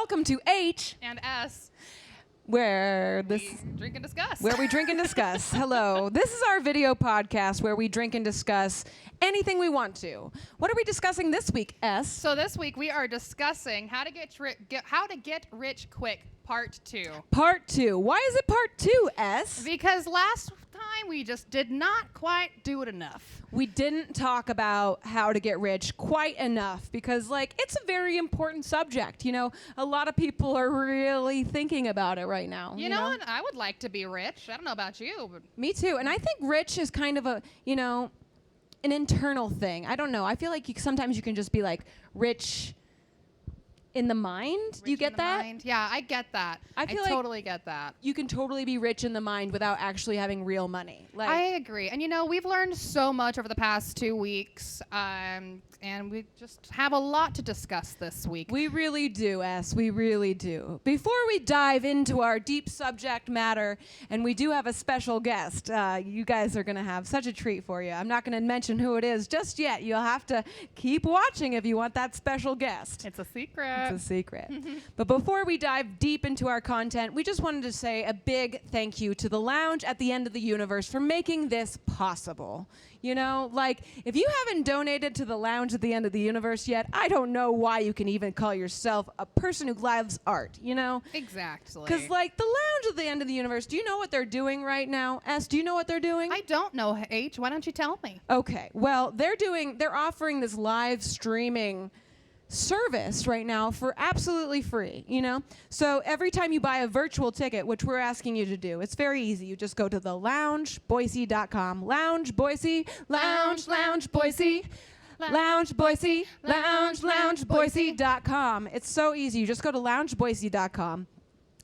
welcome to H And S. where We drink and discuss. where we drink and discuss. Hello. This is our video podcast where we drink and discuss anything we want to. What are we discussing this week, S? So this week we are discussing how to get rich quick, part 2. Part 2. Why is it part 2, S? Because last time we just did not quite do it enough. We didn't talk about how to get rich quite enough because, it's a very important subject. You know, a lot of people are really thinking about it right now. You know what? I would like to be rich. I don't know about you, but Me too. And I think rich is kind of an internal thing. I don't know. I feel like sometimes you can just be rich in the mind. Do you rich get in the that? mind. Yeah, I get that. I feel like totally get that. You can totally be rich in the mind without actually having real money. I agree. And we've learned so much over the past 2 weeks, and we just have a lot to discuss this week. We really do, S. We really do. Before we dive into our deep subject matter, and we do have a special guest, you guys are going to have such a treat for you. I'm not going to mention who it is just yet. You'll have to keep watching if you want that special guest. It's a secret. It's a secret. But before we dive deep into our content, we just wanted to say a big thank you to the Lounge at the End of the Universe for making this possible. You know, if you haven't donated to the Lounge at the End of the Universe yet, I don't know why you can even call yourself a person who loves art, you know? Exactly. Because, the Lounge at the End of the Universe, do you know what they're doing right now? S, do you know what they're doing? I don't know, H. Why don't you tell me? Okay, well, they're offering this live streaming service right now for absolutely free, you know? So every time you buy a virtual ticket, which we're asking you to do, it's very easy. You just go to theloungeboise.com. Lounge Boise, lounge Boise. Lounge Boise, lounge Boise.com. It's so easy. You just go to loungeboise.com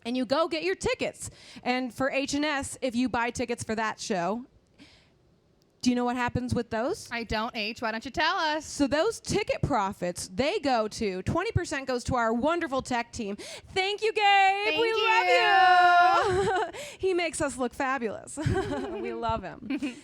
and you go get your tickets. And for H&S, if you buy tickets for that show, do you know what happens with those? I don't, H. Why don't you tell us? So those ticket profits, 20% goes to our wonderful tech team. Thank you, Gabe. Thank we you. love you. He makes us look fabulous. We love him.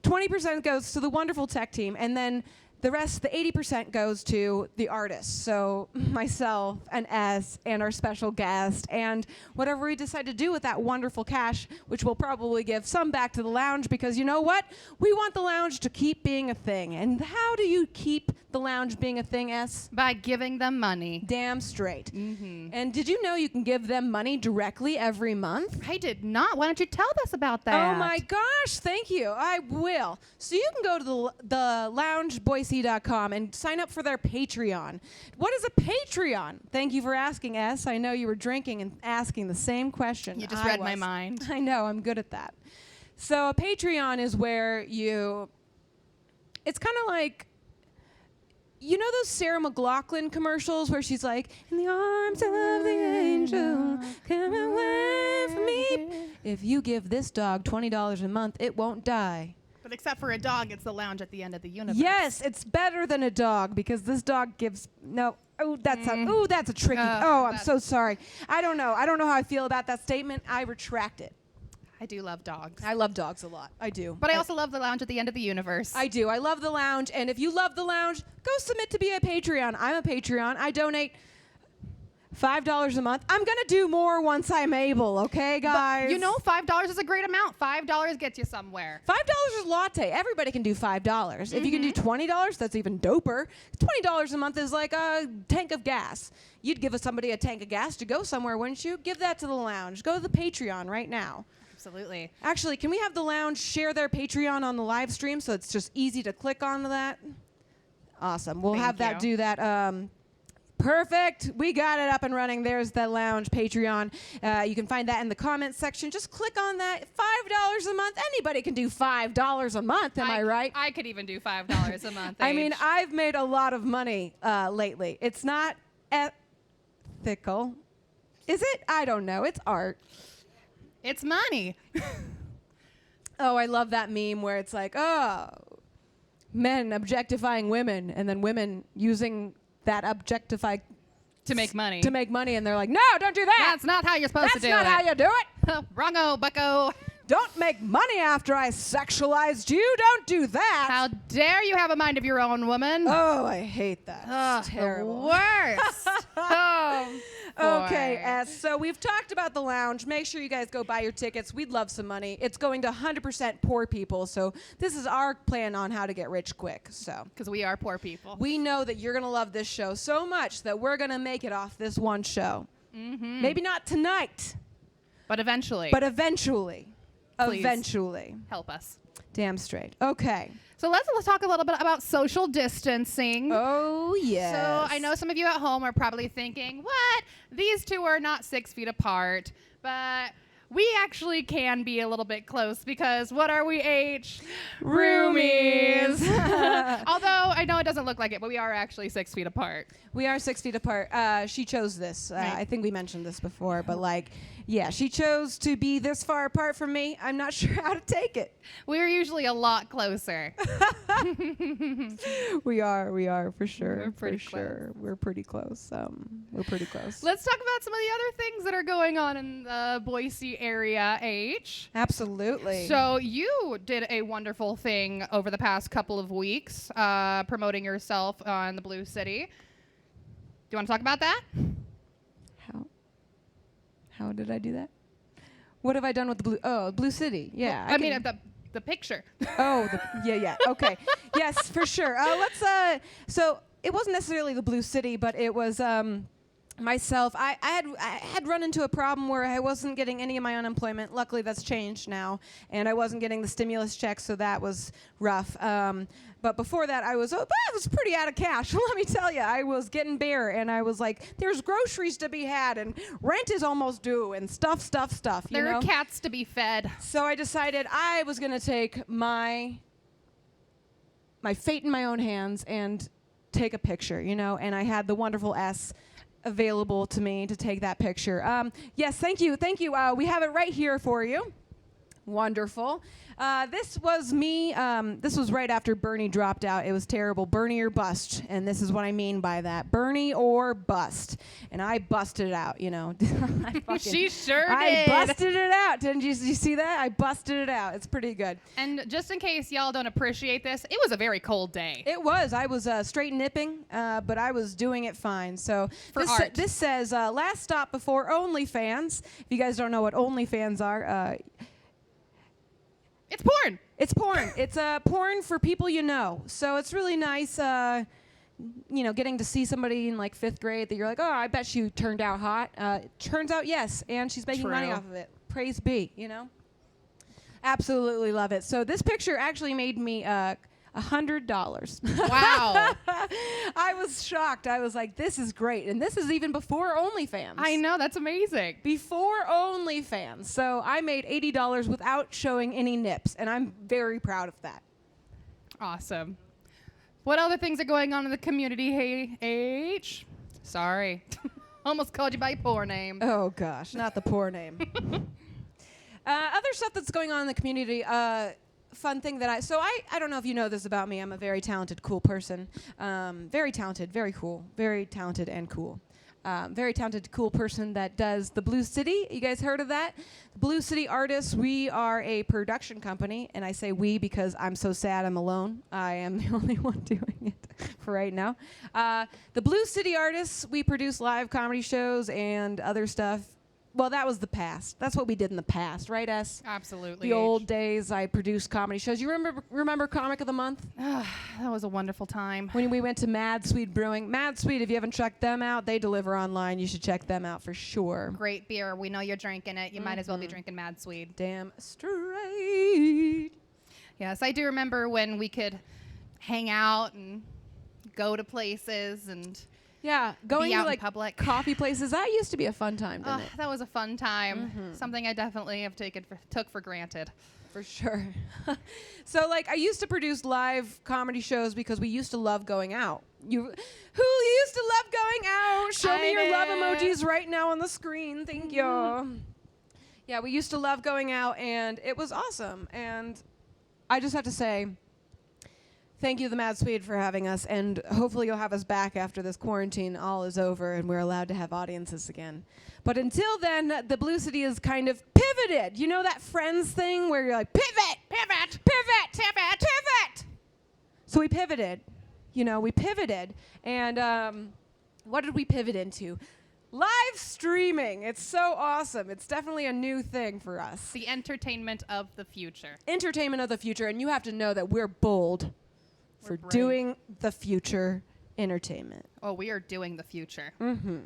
20% goes to the wonderful tech team, and then the rest, the 80% goes to the artists. So myself and S and our special guest and whatever we decide to do with that wonderful cash, which we'll probably give some back to the Lounge because you know what? We want the Lounge to keep being a thing. And how do you keep the Lounge being a thing, S? By giving them money. Damn straight. Mm-hmm. And did you know you can give them money directly every month? I did not. Why don't you tell us about that? Oh my gosh, thank you. I will. So you can go to the loungeboise.com and sign up for their Patreon. What is a Patreon? Thank you for asking, S. I know you were drinking and asking the same question. You just read my mind. I know, I'm good at that. So a Patreon is where it's kind of like, you know those Sarah McLachlan commercials where she's like, in the arms of the angel, come away from me. If you give this dog $20 a month, it won't die. But except for a dog, it's the Lounge at the End of the Universe. Yes, it's better than a dog because this dog gives no. Oh, that's a tricky. I'm so sorry. I don't know how I feel about that statement. I retract it. I do love dogs. I love dogs a lot. I do. But I also love the Lounge at the End of the Universe. I do. I love the Lounge, and if you love the Lounge, go submit to be a Patreon. I'm a Patreon. I donate $5 a month. I'm gonna do more once I'm able, okay, guys? But $5 is a great amount. $5 gets you somewhere. $5 is latte. Everybody can do $5. If you can do $20, that's even doper. $20 a month is like a tank of gas. You'd give somebody a tank of gas to go somewhere, wouldn't you? Give that to the Lounge. Go to the Patreon right now. Absolutely. Actually, can we have the Lounge share their Patreon on the live stream so it's just easy to click onto that? Awesome. We'll have that do that. Perfect. We got it up and running. There's the Lounge Patreon. You can find that in the comments section. Just click on that. $5 a month. Anybody can do $5 a month. Am I right? I could even do $5 a month. I mean, I've made a lot of money lately. It's not ethical. Is it? I don't know. It's art. It's money. Oh, I love that meme where it's like, men objectifying women and then women using that objectify to make money. To make money, and they're like, no, don't do that. That's not how you're supposed to do it. That's not how you do it. Wrongo, bucko. Don't make money after I sexualized you. Don't do that. How dare you have a mind of your own, woman? Oh, I hate that. Ugh, It's terrible. The worst. Oh, Okay, boy. S. So we've talked about the lounge. Make sure you guys go buy your tickets. We'd love some money. It's going to 100% poor people. So this is our plan on how to get rich quick. So Because we are poor people. we know that you're going to love this show so much that we're going to make it off this one show. Mm-hmm. Maybe not tonight, But eventually, but eventually. Please. Eventually. help us. Damn straight. Okay. So let's talk a little bit about social distancing. Oh, yes. So I know some of you at home are probably thinking, what? These two are not 6 feet apart. But we actually can be a little bit close because what are we, H? Roomies. Although I know it doesn't look like it, but we are actually 6 feet apart. We are 6 feet apart. She chose this. Right. I think we mentioned this before, but yeah, she chose to be this far apart from me. I'm not sure how to take it. We're usually a lot closer. We are for sure. We're pretty for sure. We're pretty close. We're pretty close. Let's talk about some of the other things that are going on in the Boise area, H. Absolutely. So you did a wonderful thing over the past couple of weeks, promoting yourself on the Blue City. Do you want to talk about that? How did I do that? What have I done with the blue? Oh, Blue City. Yeah. I mean, the picture. Oh, yeah. Okay. Yes, for sure. So it wasn't necessarily the Blue City, but it was myself. I had run into a problem where I wasn't getting any of my unemployment. Luckily, that's changed now, and I wasn't getting the stimulus check, so that was rough. But before that, I was pretty out of cash. Let me tell you, I was getting bare, and I was like, "There's groceries to be had, and rent is almost due, and stuff." There are cats to be fed. So I decided I was going to take my fate in my own hands and take a picture, and I had the wonderful S available to me to take that picture. Yes, thank you. We have it right here for you. Wonderful. This was me. This was right after Bernie dropped out. It was terrible. Bernie or bust. And this is what I mean by that. Bernie or bust. And I busted it out, She sure did. I busted it out. Did you see that? I busted it out. It's pretty good. And just in case y'all don't appreciate this, it was a very cold day. It was. I was straight nipping, but I was doing it fine. So For art. This says, last stop before OnlyFans. If you guys don't know what OnlyFans are, It's porn. it's porn. It's porn for people you know. So it's really nice, getting to see somebody in like 5th grade that you're like, oh, I bet she turned out hot. Turns out, yes, and she's making money True. off of it. Praise be, Absolutely love it. So this picture actually made me $100. Wow. I was shocked. I was like, this is great. And this is even before OnlyFans. I know, that's amazing. Before OnlyFans. So I made $80 without showing any nips. And I'm very proud of that. Awesome. What other things are going on in the community, hey, H? Sorry. Almost called you by your poor name. Oh, gosh. Not the poor name. Other stuff that's going on in the community. Fun thing that I don't know if you know this about me. I'm a very talented, cool person. Very talented, very cool. Very talented and cool. Very talented, cool person that does the Blue City. You guys heard of that? The Blue City Artists. We are a production company, and I say we because I'm so sad I'm alone. I am the only one doing it for right now. The Blue City Artists, we produce live comedy shows and other stuff. Well, that was the past. That's what we did in the past, right, S? Absolutely. The old days, I produced comedy shows. You remember Comic of the Month? That was a wonderful time. When we went to Mad Swede Brewing. Mad Swede, if you haven't checked them out, they deliver online. You should check them out for sure. Great beer. We know you're drinking it. You might as well be drinking Mad Swede. Damn straight. Yes, I do remember when we could hang out and go to places and Yeah, going be out to like in public. coffee places. That used to be a fun time, didn't it? That was a fun time. Something I definitely have took for granted. For sure. So, I used to produce live comedy shows because we used to love going out. Who used to love going out? Show me your love emojis right now on the screen. Thank you. Yeah, we used to love going out, and it was awesome. And I just have to say, thank you, the Mad Swede, for having us, and hopefully you'll have us back after this quarantine all is over and we're allowed to have audiences again. But until then, the Blue City is kind of pivoted. You know that Friends thing where you're like, pivot, pivot, pivot, pivot, pivot. So we pivoted. We pivoted. And what did we pivot into? Live streaming. It's so awesome. It's definitely a new thing for us. The entertainment of the future. Entertainment of the future. And you have to know that we're bold for brave. doing the future entertainment. Oh, we are doing the future. Mm-hmm.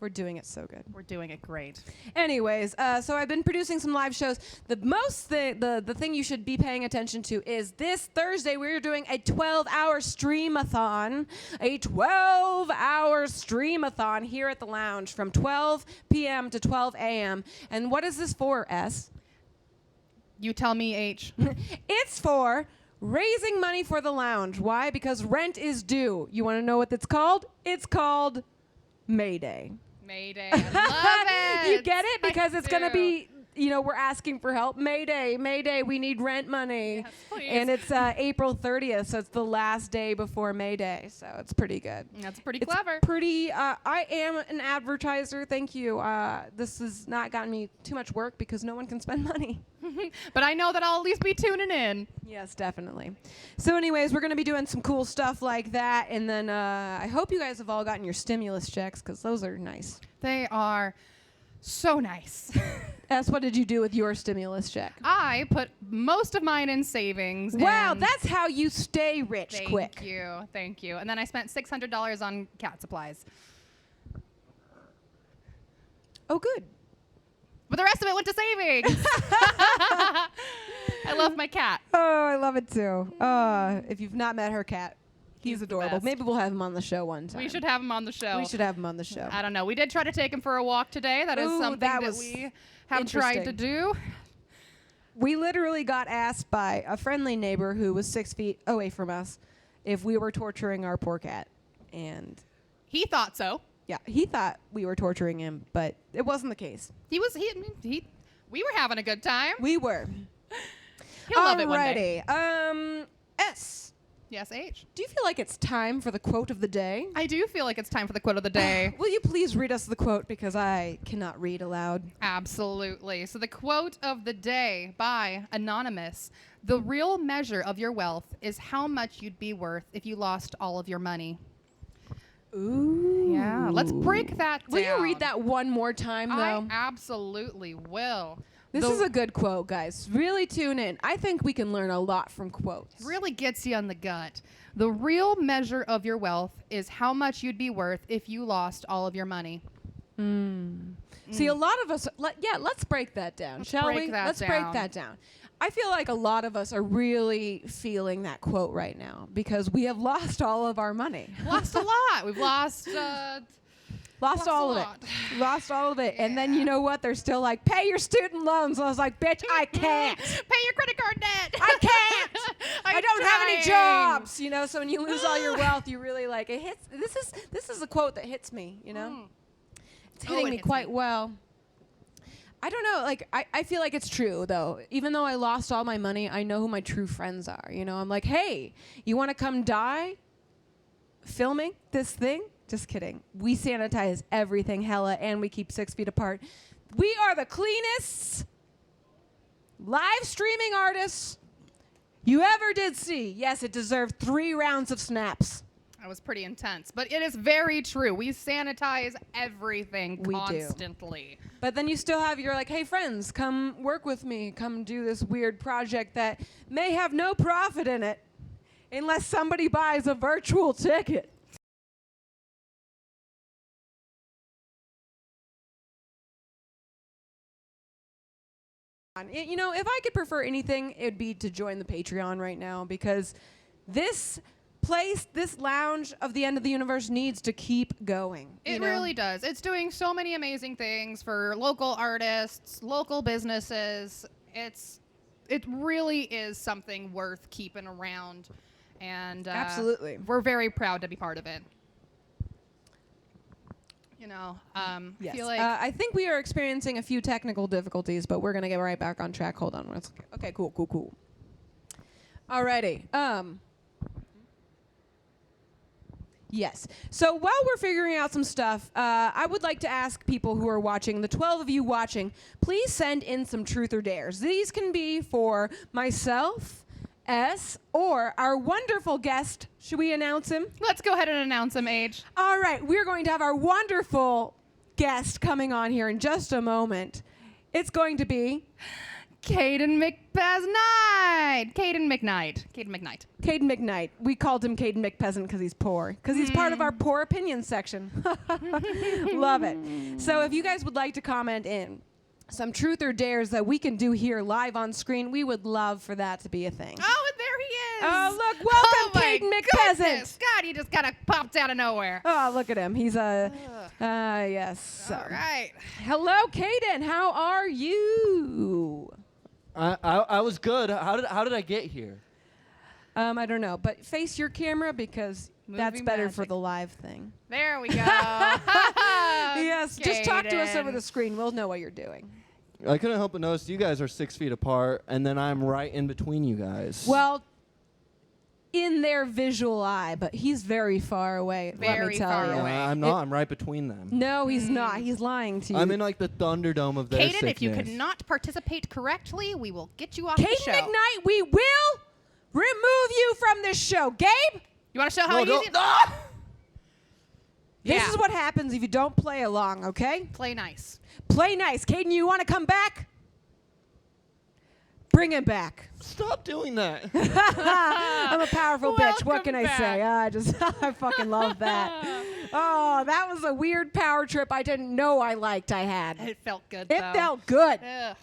We're doing it so good. We're doing it great. Anyways, so I've been producing some live shows. The thing you should be paying attention to is this Thursday we're doing a 12-hour stream-a-thon. A 12-hour stream-a-thon here at the lounge from 12 p.m. to 12 a.m. And what is this for, S? You tell me, H. It's for raising money for the lounge. Why? Because rent is due. You want to know what it's called? It's called Mayday. Mayday. I love it. You get it? Because I it's going to do. be, we're asking for help. Mayday, Mayday, we need rent money. Yes, please. And it's April 30th, so it's the last day before Mayday. So it's pretty good. That's pretty It's clever. pretty, I am an advertiser. Thank you. This has not gotten me too much work because no one can spend money. But I know that I'll at least be tuning in. Yes, definitely. So anyways, we're going to be doing some cool stuff like that. And then I hope you guys have all gotten your stimulus checks because those are nice. They are so nice. S, what did you do with your stimulus check? I put most of mine in savings. Wow, and that's how you stay rich quick. Thank you. And then I spent $600 on cat supplies. Oh, good. But the rest of it went to savings. I love my cat. Oh, I love it too. If you've not met her cat, he's the adorable. best. Maybe we'll have him on the show one time. We should have him on the show. We should have him on the show. I don't know. We did try to take him for a walk today. That is Ooh, something that that was we have tried to do. We literally got asked by a friendly neighbor who was 6 feet away from us if we were torturing our poor cat. And He thought so. yeah, he thought we were torturing him, but it wasn't the case. We were having a good time. We were. He'll love it one day. Alrighty. S, Yes, H. do you feel like it's time for the quote of the day? I do feel like it's time for the quote of the day. Will you please read us the quote because I cannot read aloud? Absolutely. So the quote of the day by Anonymous: "The real measure of your wealth is how much you'd be worth if you lost all of your money." Ooh. Yeah, let's break that down. Will you read that one more time, though? I absolutely will. This is a good quote, guys. Really tune in. I think we can learn a lot from quotes. Really gets you on the gut. The real measure of your wealth is how much you'd be worth if you lost all of your money. See, a lot of us, let's break that down, shall break we? that Let's down. break that down. I feel like a lot of us are really feeling that quote right now because we have lost all of our money. Lost a lot. We've lost. Lost all of lot. it. Lost all of it. And then you know what? They're still like, pay your student loans. I was like, bitch, I can't. Pay your credit card debt. I can't. I'm I don't have any trying. jobs. So when you lose all your wealth, you really like it hits. This is a quote that hits me. It's hitting it me hits quite me. well. I don't know. Like I feel like it's true though. Even though I lost all my money, I know who my true friends are. I'm like, hey, you want to come die filming this thing? Just kidding. We sanitize everything hella and we keep 6 feet apart. We are the cleanest live streaming artists you ever did see. Yes, it deserved 3 rounds of snaps. That was pretty intense, but it is very true. We sanitize everything We do. constantly. But then you still have your like, hey friends, come work with me. Come do this weird project that may have no profit in it unless somebody buys a virtual ticket. If I could prefer anything, it'd be to join the Patreon right now because this place, this lounge of the end of the universe needs to keep going. It really does. It's doing so many amazing things for local artists, local businesses. It really is something worth keeping around, and Absolutely. we're very proud to be part of it. Yes. I feel like I think we are experiencing a few technical difficulties, but we're going to get right back on track. Hold on. Okay, cool. Alrighty. Yes. So while we're figuring out some stuff, I would like to ask people who are watching, the 12 of you watching, please send in some truth or dares. These can be for myself, S, or our wonderful guest? Should we announce him? Let's go ahead and announce him, H. All right, we're going to have our wonderful guest coming on here in just a moment. It's going to be Caden McPeasant. Caden McKnight. Caden McKnight. We called him Caden McPeasant because he's poor, because he's part of our poor opinions section. Love it. So if you guys would like to comment in some truth or dares that we can do here live on screen, we would love for that to be a thing. Oh, and there he is. Oh, look, welcome, my Caden McPeasant. goodness. God, he just kind of popped out of nowhere. Oh, look at him. He's yes. All right. Hello, Caden. How are you? I was good. How did I get here? I don't know, but face your camera because that's Movie better for magic. the live thing. There we go. Yes, just talk to us over Caden. the screen. We'll know what you're doing. I couldn't help but notice you guys are 6 feet apart, and then I'm right in between you guys. Well, in their visual eye, but he's very far away. let me Very tell far you. away. I'm not. I'm right between them. No, he's not. He's lying to you. I'm in like the Thunderdome of their Caden, sickness. if you could not participate correctly, we will get you off the Caden show. McKnight, we will remove you from this show. Gabe, You want to show how No, easy? don't. Ah! this Yeah. is what happens if you don't play along, okay? Play nice. Play nice. Caden, you want to come back? Bring him back. Stop doing that. I'm a powerful bitch. What can I Welcome say? back. I fucking love that. Oh, that was a weird power trip I didn't know I liked I had. It felt good, It though. felt good. Ugh.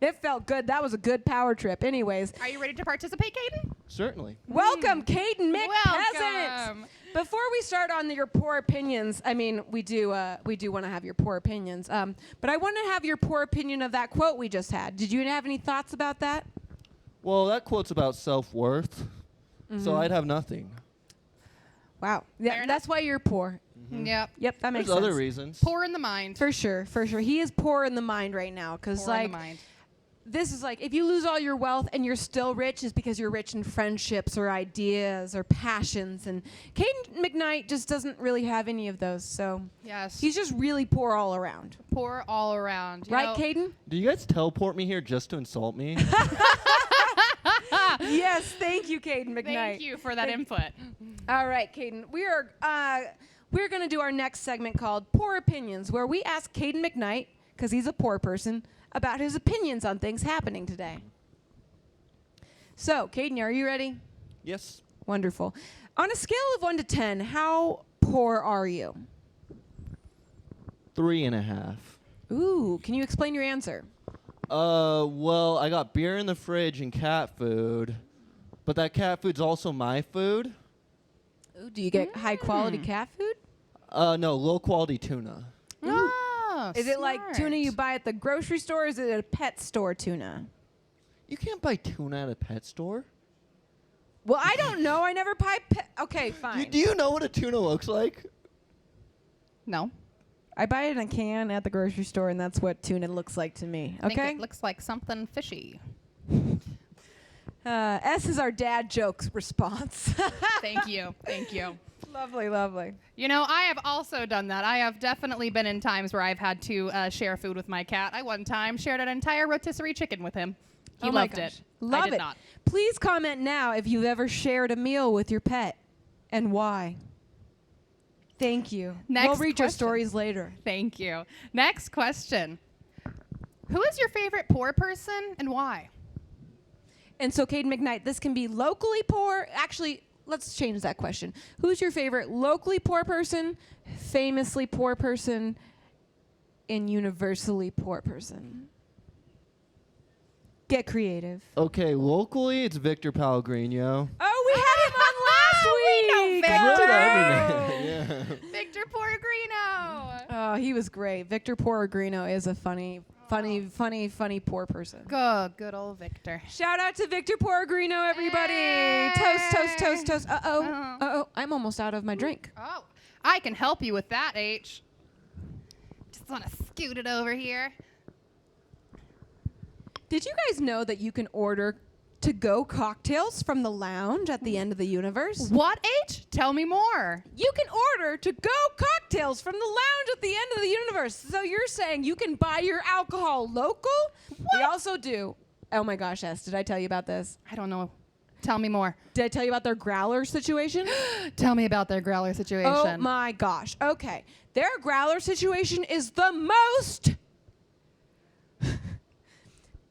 It felt good. That was a good power trip. Anyways, Are you ready to participate, Caden? Certainly. welcome, Caden McPeasant. Welcome. Before we start on your poor opinions, I mean, we do want to have your poor opinions. But I want to have your poor opinion of that quote we just had. Did you have any thoughts about that? Well, that quote's about self-worth, Mm-hmm. so I'd have nothing. Wow. Fair Yeah, enough. that's why you're poor. Yep. Yep, that makes There's sense. other reasons. Poor in the mind. For sure, for sure. He is poor in the mind right now because, Poor in like, the mind. this is like if you lose all your wealth and you're still rich, is because you're rich in friendships or ideas or passions. And Caden McKnight just doesn't really have any of those, so Yes. he's just really poor all around. poor all around. You Right, know, Caden? Do you guys teleport me here just to insult me? Yes, thank you, Caden McKnight. Thank you for that input. All right, Caden. We're going to do our next segment called Poor Opinions, where we ask Caden McKnight, because he's a poor person, about his opinions on things happening today. So, Caden, are you ready? Yes. Wonderful. On a scale of 1 to 10, how poor are you? 3.5. Ooh, can you explain your answer? Well, I got beer in the fridge and cat food, but that cat food's also my food. Ooh, do you get high quality cat food? No, low quality tuna. Oh, Is it like tuna you smart. buy at the grocery store, or is it a pet store tuna? You can't buy tuna at a pet store. Well, I don't know. I never buy pet. Okay, fine. Do you know what a tuna looks like? No. I buy it in a can at the grocery store, and that's what tuna looks like to me. I think Okay? it looks like something fishy. S is our dad jokes response. Thank you. Thank you. Lovely, lovely. You know, I have also done that. I have definitely been in times where I've had to share food with my cat. I one time shared an entire rotisserie chicken with him. He Oh my loved gosh. it. Love I did it. not. Please comment now if you've ever shared a meal with your pet and why. Thank you. We'll Next read your question. stories later. Thank you. Next question. Who is your favorite poor person and why? And so, Caden McKnight, this can be locally poor. Actually, let's change that question. Who's your favorite locally poor person, famously poor person, and universally poor person? Get creative. Okay, locally it's Victor Pellegrino. Oh, we had him on last We know week. Victor. Really, Oh. every minute, yeah. Victor Porgrino. Oh, he was great. Victor Porgrino is a funny poor person. Good old Victor. Shout out to Victor Porgrino, everybody. Hey. Toast, toast, toast, toast. Uh-oh. Uh-oh. Uh-oh. I'm almost out of my drink. Oh, I can help you with that, H. Just want to scoot it over here. Did you guys know that you can order to-go cocktails from the lounge at the end of the universe? What, H? Tell me more. You can order to-go cocktails from the lounge at the end of the universe. So you're saying you can buy your alcohol local? We also do. Oh my gosh, S, did I tell you about this? I don't know. Tell me more. Did I tell you about their growler situation? Tell me about their growler situation. Oh my gosh. Okay. Their growler situation is the most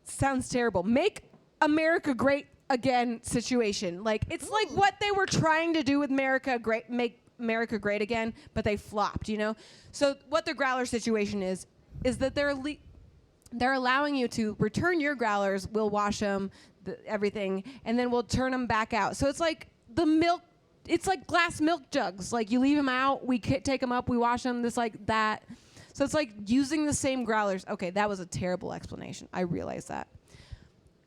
sounds terrible. Make America great again situation. Like it's like what they were trying to do with America great, make America great again, but they flopped, you know? So what the growler situation is that they're allowing you to return your growlers, we'll wash them, everything, and then we'll turn them back out. So it's like the milk, it's like glass milk jugs. Like you leave them out, we take them up, we wash them, this like that. So it's like using the same growlers. Okay, that was a terrible explanation. I realize that.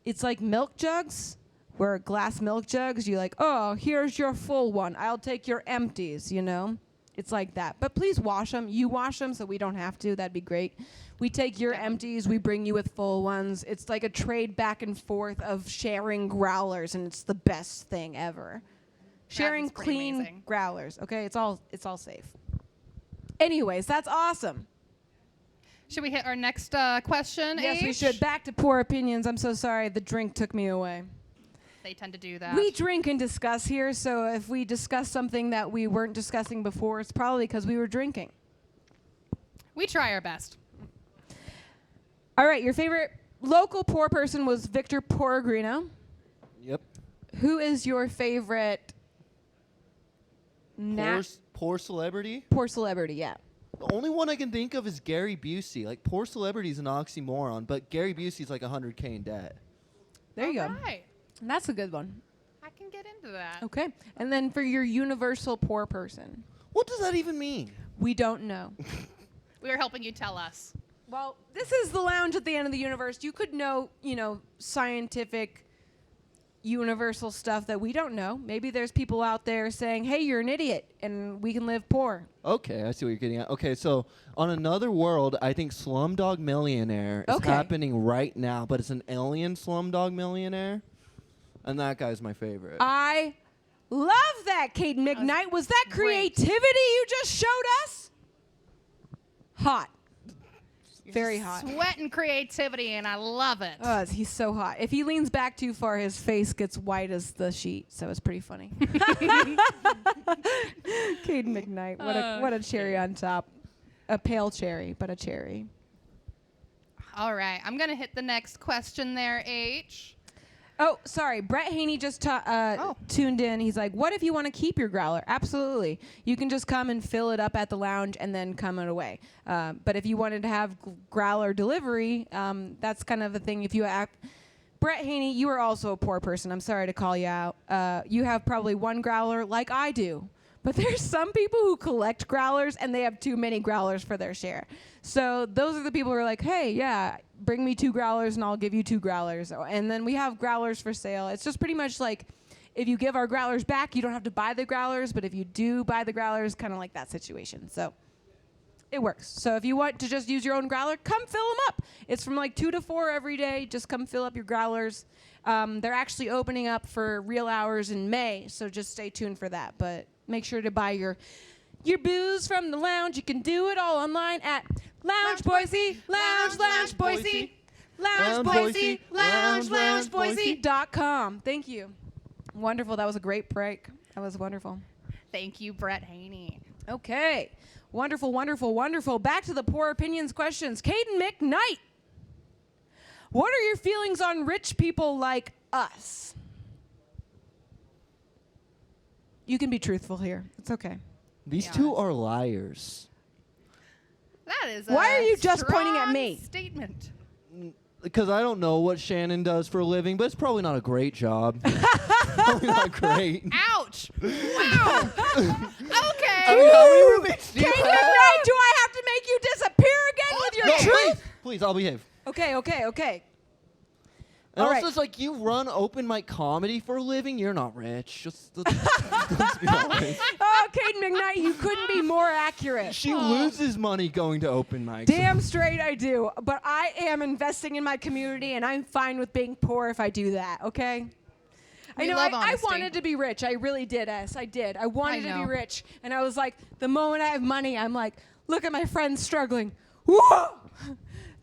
It's like milk jugs, where glass milk jugs, you're like, oh, here's your full one. I'll take your empties, you know? It's like that. But please wash them. You wash them so we don't have to. That'd be great. We take your empties. We bring you with full ones. It's like a trade back and forth of sharing growlers, and it's the best thing ever. Sharing is pretty clean amazing. growlers. Okay, it's all safe. Anyways, that's awesome. Should we hit our next question? Yes, we H? should. Back to poor opinions. I'm so sorry. The drink took me away. They tend to do that. We drink and discuss here, so if we discuss something that we weren't discussing before, it's probably because we were drinking. We try our best. All right, your favorite local poor person was Victor Peregrino. Yep. Who is your favorite Poor celebrity? poor celebrity? Yeah. The only one I can think of is Gary Busey. Like, poor celebrity is an oxymoron, but Gary Busey's like $100K in debt. There you go. Right. That's a good one. I can get into that. Okay. And then for your universal poor person, What does that even mean? we don't know. We are helping you tell us. Well, this is the lounge at the end of the universe. You could know, scientific, universal stuff that we don't know. Maybe there's people out there saying, hey, you're an idiot, and we can live poor. Okay, I see what you're getting at. Okay, so on another world, I think Slumdog Millionaire is Okay. happening right now, but it's an alien Slumdog Millionaire, and that guy's my favorite. I love that, Kate McKnight. Was that great. creativity you just showed us? Hot. Very hot. Sweat and creativity, and I love it. He's so hot. If he leans back too far, his face gets white as the sheet. So it's pretty funny. Kate McKnight. What a cherry on top. A pale cherry, but a cherry. All right. I'm going to hit the next question there, H. Oh, sorry. Brett Haney just tuned in. He's like, what if you want to keep your growler? Absolutely. You can just come and fill it up at the lounge and then come it away. But if you wanted to have growler delivery, that's kind of the thing. If you Brett Haney, you are also a poor person. I'm sorry to call you out. You have probably one growler like I do. But there's some people who collect growlers and they have too many growlers for their share. So those are the people who are like, hey, yeah, bring me 2 growlers and I'll give you 2 growlers. And then we have growlers for sale. It's just pretty much like if you give our growlers back, you don't have to buy the growlers. But if you do buy the growlers, kind of like that situation. So it works. So if you want to just use your own growler, come fill them up. It's from like 2 to 4 every day. Just come fill up your growlers. They're actually opening up for real hours in May. So just stay tuned for that. But make sure to buy your booze from the lounge. You can do it all online at Lounge Boise, Lounge Boise, Lounge Boise, Lounge Boise.com. Thank you. Wonderful. That was a great break. That was wonderful. Thank you, Brett Haney. Okay. Wonderful, wonderful, wonderful. Back to the poor opinions questions. Caden McKnight. What are your feelings on rich people like us? You can be truthful here. It's okay. These Be two honest. are liars. That is Why a are you just pointing at strong me? Statement. Because I don't know what Shannon does for a living, but it's probably not a great job. Probably not great. Ouch! Wow. Okay. I mean, how many roommates do you Caden have? McKnight, do I have to make you disappear again with your No, truth? please, I'll behave. Okay. And All also, right. it's like you run open mic comedy for a living. You're not rich. Let's be honest. Oh, Caden McKnight, you couldn't be more accurate. She loses money going to open mics. Damn straight I do. But I am investing in my community, and I'm fine with being poor if I do that, okay? We I know love I honesty. wanted to be rich. I really did, S. I did. I wanted to know. be rich. And I was like, the moment I have money, I'm like, look at my friends struggling. Whoa!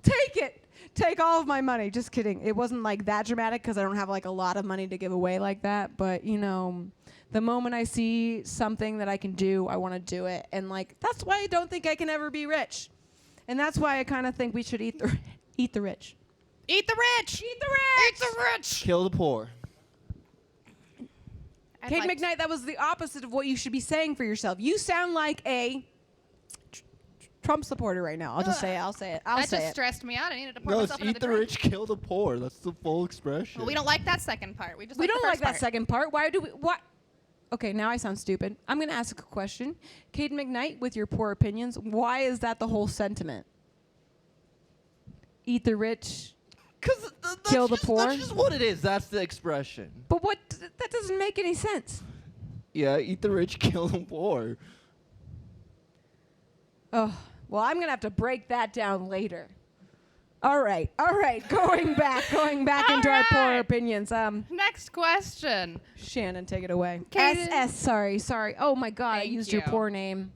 Take it. take all of my money. Just kidding. It wasn't like that dramatic because I don't have like a lot of money to give away like that. But you know, the moment I see something that I can do, I want to do it. And like that's why I don't think I can ever be rich. And that's why I kind of think we should eat the rich. Eat the rich. Eat the rich. Eat the rich. Kill the poor. Kate McKnight, that was the opposite of what you should be saying for yourself. You sound like a Trump supporter right now. I'll just say it. I'll say it. I'll That say just it. stressed me out. I needed to pour No, it's myself eat another the drink. rich, kill the poor. That's the full expression. Well, we don't like that second part. We just We like don't the like first that part. second part. Why do we? What? Okay, now I sound stupid. I'm going to ask a question. Kate McKnight, with your poor opinions, why is that the whole sentiment? Eat the rich. Because Kill the poor? That's just what it is. That's the expression. But what? That doesn't make any sense. Yeah, eat the rich, kill the poor. Oh, well, I'm going to have to break that down later. All right. Going back All into our poor right. opinions. Next question. Shannon, take it away. Kaden. SS, sorry. Oh my God, I Thank used your you. poor name.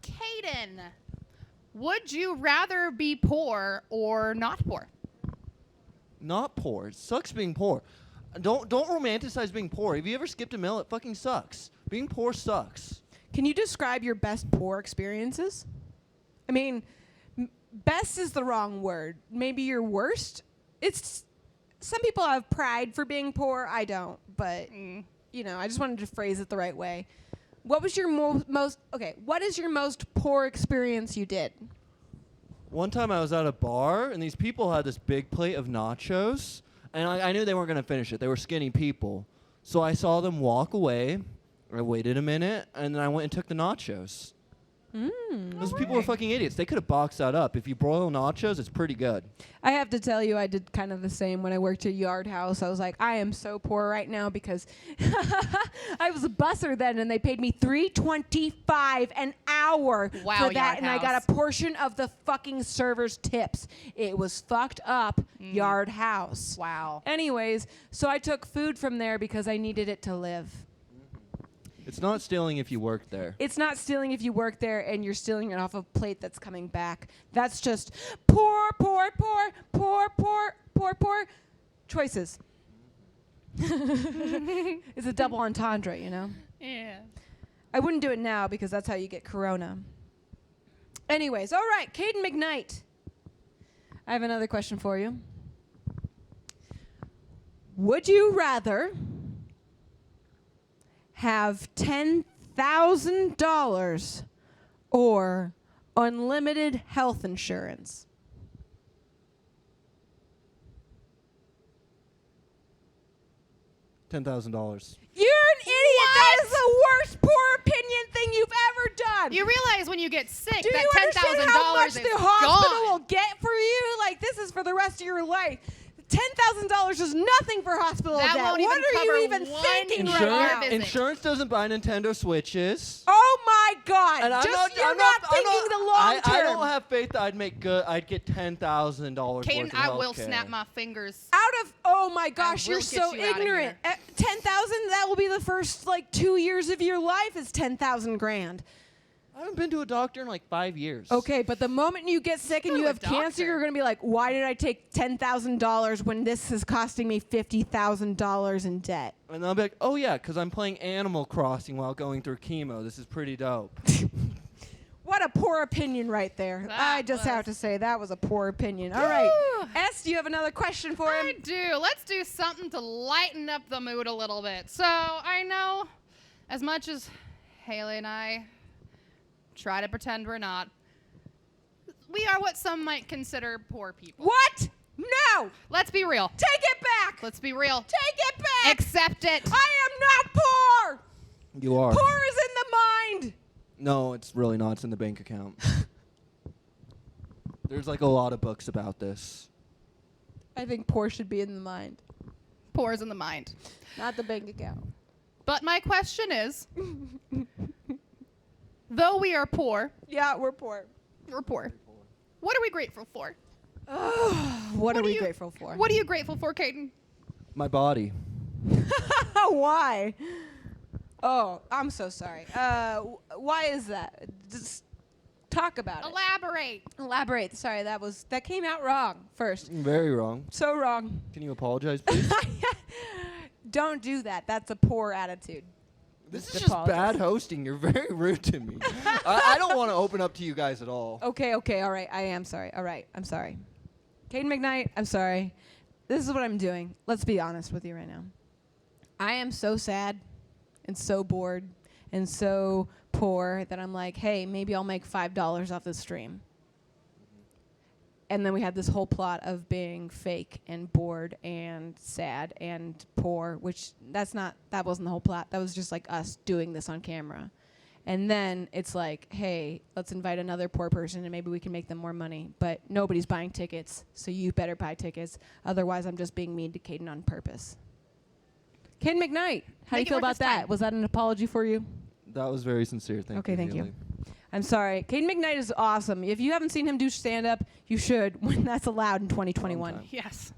Kaden, would you rather be poor or not poor? Not poor. It sucks being poor. Don't romanticize being poor. Have you ever skipped a meal? It fucking sucks. Being poor sucks. Can you describe your best poor experiences? I mean, best is the wrong word. Maybe your worst? It's some people have pride for being poor. I don't, but you know, I just wanted to phrase it the right way. What was your what is your most poor experience you did? One time I was at a bar, and these people had this big plate of nachos, and I knew they weren't going to finish it. They were skinny people. So I saw them walk away. I waited a minute, and then I went and took the nachos. Those people were fucking idiots. They could have boxed that up. If you broil nachos, it's pretty good. I have to tell you, I did kind of the same when I worked at Yard House. I was like, I am so poor right now because I was a busser then, and they paid me $3.25 an hour Wow, for that, Yard and I got House. a portion of the fucking server's tips. It was fucked up, Yard House. Wow. Anyways, so I took food from there because I needed it to live. It's not stealing if you work there. It's not stealing if you work there and you're stealing it off a plate that's coming back. That's just poor choices. It's a double entendre, you know? Yeah. I wouldn't do it now because that's how you get corona. Anyways, all right, Caden McKnight. I have another question for you. Would you rather have $10,000 or unlimited health insurance? $10,000. You're an idiot. That is the worst poor opinion thing you've ever done. You realize when you get sick Do that you understand $10,000 how much is the hospital gone. will get for you? Like, this is for the rest of your life. $10,000 is nothing for hospital That debt. won't what even are you cover even one thinking right Insurance- now? visit. Insurance doesn't buy Nintendo Switches. Oh my God! And You're not thinking the long term. I don't have faith that I'd get $10,000 Caden, worth of I will healthcare. snap my fingers. Out of oh my gosh, will you're get so you outta ignorant. here. 10,000. That will be the first like 2 years of your life is 10,000 grand. I haven't been to a doctor in like 5 years. Okay, but the moment you get sick and Go you to a have cancer, doctor. you're gonna be like, why did I take $10,000 when this is costing me $50,000 in debt? And I'll be like, oh yeah, because I'm playing Animal Crossing while going through chemo. This is pretty dope. What a poor opinion right there. That I just have to was- say that was a poor opinion. All right, Woo. S, do you have another question for him? I do. Let's do something to lighten up the mood a little bit. So I know as much as Haley and I try to pretend we're not, we are what some might consider poor people. What? No! Let's be real. Take it back! Let's be real. Take it back! Accept it. I am not poor! You are. Poor is in the mind! No, it's really not. It's in the bank account. There's like a lot of books about this. I think poor should be in the mind, Poor is in the mind. not the bank account. But my question is, though we are poor, Yeah, we're poor. we're poor. What are we grateful for? What are do we you- grateful for? What are you grateful for, Caden? My body. Why? Oh, I'm so sorry. Why is that? Just talk about it. Elaborate. Elaborate. Sorry, that came out wrong first. Very wrong. So wrong. Can you apologize, please? Don't do that. That's a poor attitude. This is Just just apologize. bad hosting. You're very rude to me. I don't want to open up to you guys at all. Okay, all right. I am sorry. All right, I'm sorry. Caden McKnight, I'm sorry. This is what I'm doing. Let's be honest with you right now. I am so sad and so bored and so poor that I'm like, hey, maybe I'll make $5 off this stream. And then we had this whole plot of being fake and bored and sad and poor, which that wasn't the whole plot. That was just like us doing this on camera. And then it's like, hey, let's invite another poor person and maybe we can make them more money. But nobody's buying tickets, so you better buy tickets. Otherwise, I'm just being mean to Caden on purpose. Caden McKnight, how do you Make it feel worth about his that? time. Was that an apology for you? That was very sincere. Thank you. Okay, thank you. Haley. I'm sorry. Caden McKnight is awesome. If you haven't seen him do stand-up, you should when that's allowed in 2021. Long time. Yes.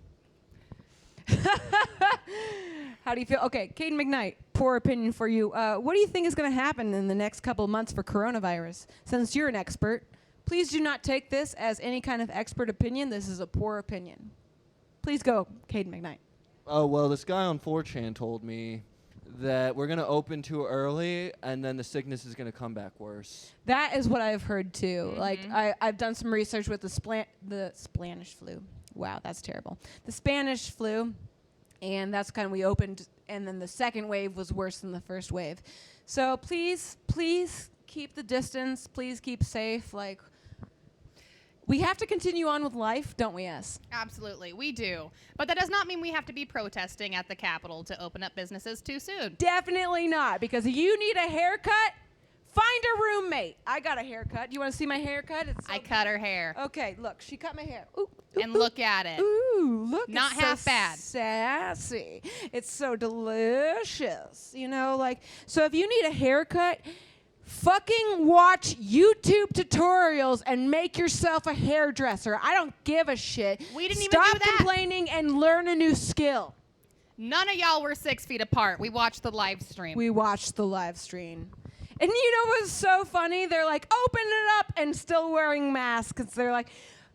How do you feel? Okay, Caden McKnight, poor opinion for you. What do you think is going to happen in the next couple of months for coronavirus? Since you're an expert, please do not take this as any kind of expert opinion. This is a poor opinion. Please go, Caden McKnight. Oh, well, this guy on 4chan told me that we're going to open too early and then the sickness is going to come back worse. That is what I've heard too. Mhm. Like I've done some research with the Spanish flu. Wow, that's terrible. The Spanish flu, and that's kind of we opened, and then the second wave was worse than the first wave. So please keep the distance. Please keep safe. Like we have to continue on with life, don't we, S? Absolutely, we do. But that does not mean we have to be protesting at the Capitol to open up businesses too soon. Definitely not, because if you need a haircut, find a roommate. I got a haircut. You want to see my haircut? It's so I cut her hair. Okay, look, she cut my hair. Ooh, And look at it. Ooh, look. Not it's so half bad. Sassy. It's so delicious. You know, like, so if you need a haircut, fucking watch YouTube tutorials and make yourself a hairdresser. I don't give a shit. We didn't even Stop do that. complaining and learn a new skill. None of y'all were 6 feet apart. We watched the live stream. We watched the live stream. And you know what's so funny? They're like, open it up, and still wearing masks. They're like,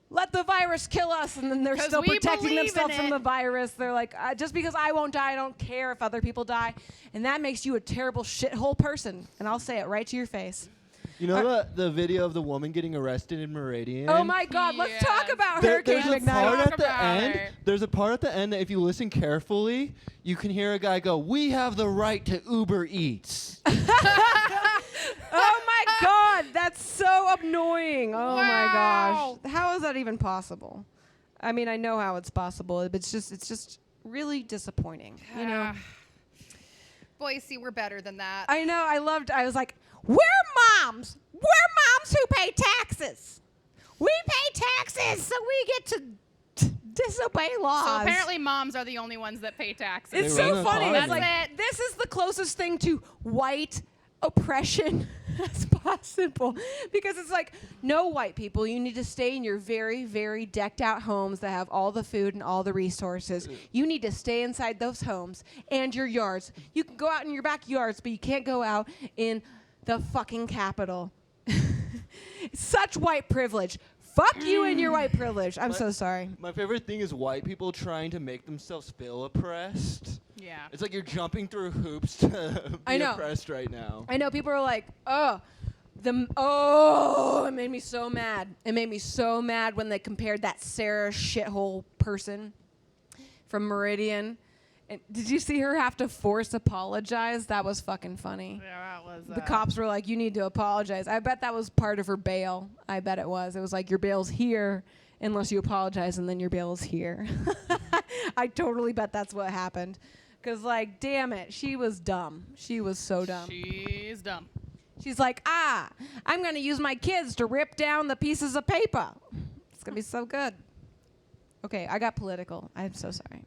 let the virus kill us, and then they're 'Cause still we protecting believe themselves in from it. the virus. They're like, just because I won't die, I don't care if other people die. And that makes you a terrible shithole person. And I'll say it right to your face. You know the video of the woman getting arrested in Meridian? Oh my God, let's talk Yes. about her, There's Caden a part McKnight. Talk at the about end. her. There's a part at the end that if you listen carefully, you can hear a guy go, "We have the right to Uber Eats." Oh my God, that's so annoying. Oh my Wow. gosh. How is that even possible? I mean, I know how it's possible, but it's just really disappointing, you know? Boise, we're better than that. I know. I was like, we're moms. We're moms who pay taxes. We pay taxes, so we get to disobey laws. So apparently moms are the only ones that pay taxes. it's They run so the funny. It's economy. like That's it. this is the closest thing to white oppression as possible, because it's like, no, white people, you need to stay in your very, very decked out homes that have all the food and all the resources. You need to stay inside those homes and your yards. You can go out in your backyards, but you can't go out in the fucking Capitol. Such white privilege. Fuck you and your white privilege. I'm But- so sorry. My favorite thing is white people trying to make themselves feel oppressed. Yeah. It's like you're jumping through hoops to I be know. oppressed right now. I know people are like, it made me so mad. It made me so mad when they compared that Sarah shithole person from Meridian. And did you see her have to force apologize? That was fucking funny. Yeah, that was. The cops were like, you need to apologize. I bet that was part of her bail. I bet it was. It was like, your bail's here unless you apologize, and then your bail's here. I totally bet that's what happened. Because, like, damn it, she was dumb. She was so dumb. She's dumb. She's like, I'm going to use my kids to rip down the pieces of paper. It's going to be so good. Okay, I got political. I'm so sorry.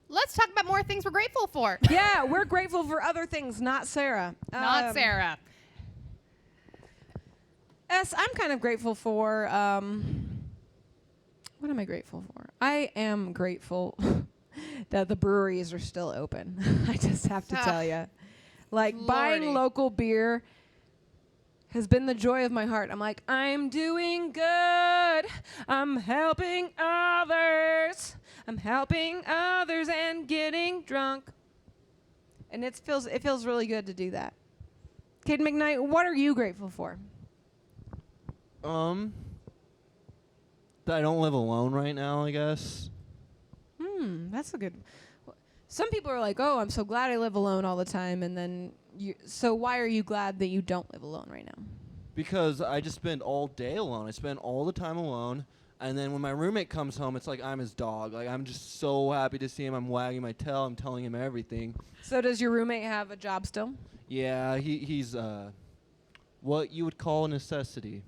Let's talk about more things we're grateful for. Yeah, we're grateful for other things, not Sarah. Not Sarah. S, I'm kind of grateful for, what am I grateful for? I am grateful that the breweries are still open. I just have to tell you. Like, buying Lordy. local beer has been the joy of my heart. I'm like, I'm doing good. I'm helping others. I'm helping others and getting drunk. And it feels really good to do that. Kate McKnight, what are you grateful for? That I don't live alone right now, I guess. That's a good. Some people are like, "Oh, I'm so glad I live alone all the time," and then so why are you glad that you don't live alone right now? Because I just spend all day alone. I spend all the time alone. And then when my roommate comes home, it's like I'm his dog. Like, I'm just so happy to see him. I'm wagging my tail. I'm telling him everything. So does your roommate have a job still? Yeah, he's what you would call a necessity.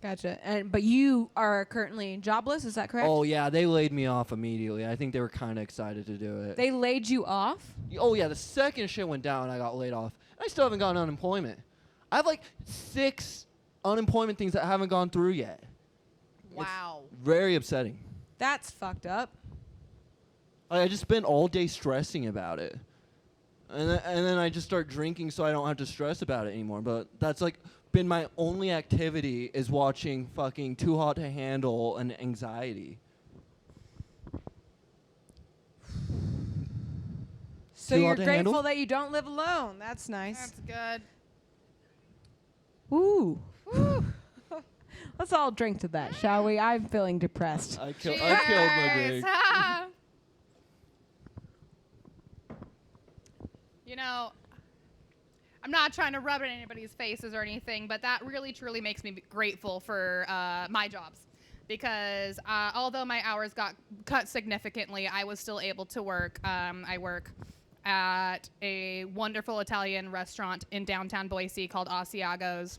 Gotcha. But you are currently jobless, is that correct? Oh, yeah, they laid me off immediately. I think they were kind of excited to do it. They laid you off? Oh, yeah, the second shit went down, I got laid off. And I still haven't gotten unemployment. I have like 6 unemployment things that haven't gone through yet. Wow. Very upsetting. That's fucked up. I just spend all day stressing about it. And then I just start drinking so I don't have to stress about it anymore. But that's like been my only activity is watching fucking Too Hot to Handle and Anxiety. So Too you're hot to grateful handle? that you don't live alone. That's nice. That's good. Ooh. Let's all drink to that, shall we? I'm feeling depressed. I killed my Cheers. drink. You know, I'm not trying to rub it in anybody's faces or anything, but that really truly makes me grateful for my jobs. Because although my hours got cut significantly, I was still able to work. I work at a wonderful Italian restaurant in downtown Boise called Asiago's,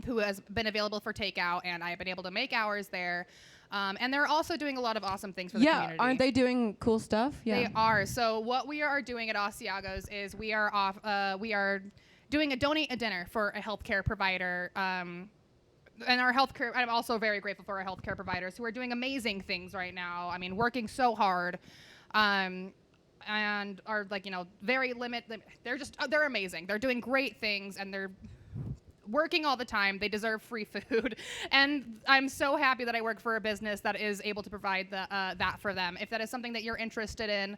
who has been available for takeout, and I've been able to make hours there. And they're also doing a lot of awesome things for the community. Aren't they doing cool stuff? Yeah. They are. So what we are doing at Asiago's is we are doing a donate a dinner for a healthcare provider. And our healthcare, I'm also very grateful for our healthcare providers who are doing amazing things right now. I mean, working so hard. And are like, very they're amazing. They're doing great things, and they're working all the time. They deserve free food. And I'm so happy that I work for a business that is able to provide that for them. If that is something that you're interested in,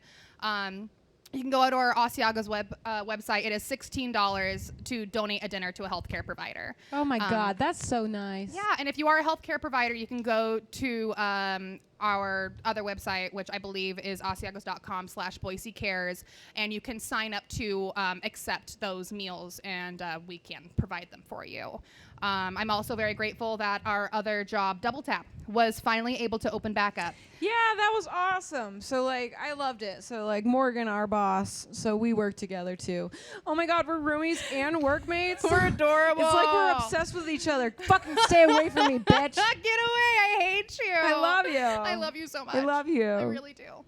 you can go to our Asiago's website. It is $16 to donate a dinner to a healthcare provider. Oh my God, that's so nice. Yeah, and if you are a healthcare provider, you can go to our other website, which I believe is asiagos.com/Boise Cares, and you can sign up to accept those meals, and we can provide them for you. I'm also very grateful that our other job, Double Tap, was finally able to open back up. Yeah, that was awesome. So, like, I loved it. So, like, Morgan, our boss, so we work together, too. Oh, my God, we're roomies and workmates. We're adorable. It's like we're obsessed with each other. Fucking stay away from me, bitch. Get away. I hate you. I love you. I love you so much. I love you. I really do.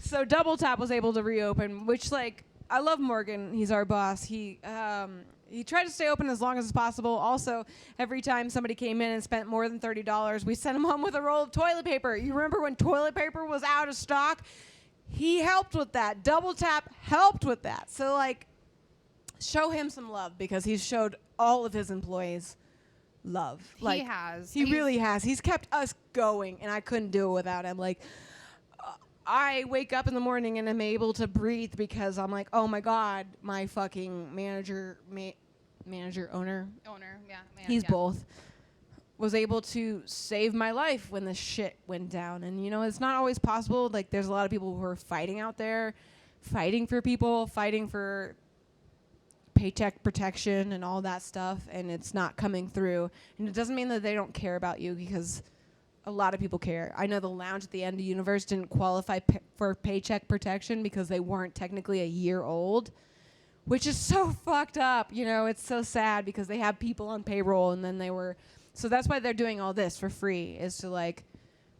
So Double Tap was able to reopen, which, like, I love Morgan. He's our boss. He tried to stay open as long as possible. Also, every time somebody came in and spent more than $30, we sent him home with a roll of toilet paper. You remember when toilet paper was out of stock? He helped with that. Double Tap helped with that. So, like, show him some love, because he's showed all of his employees love. Like, He has. He really has. He's kept us going, and I couldn't do it without him. Like, I wake up in the morning and I'm able to breathe because I'm like, oh my God, my fucking manager, owner, Yeah. Man, he's yeah. both, was able to save my life when the shit went down. And, it's not always possible. Like, there's a lot of people who are fighting out there, fighting for people, fighting for paycheck protection and all that stuff, and it's not coming through. And it doesn't mean that they don't care about you, because a lot of people care. I know the lounge at the End of Universe didn't qualify for paycheck protection because they weren't technically a year old, which is so fucked up. It's so sad because they have people on payroll, and then they were. So that's why they're doing all this for free, is to, like,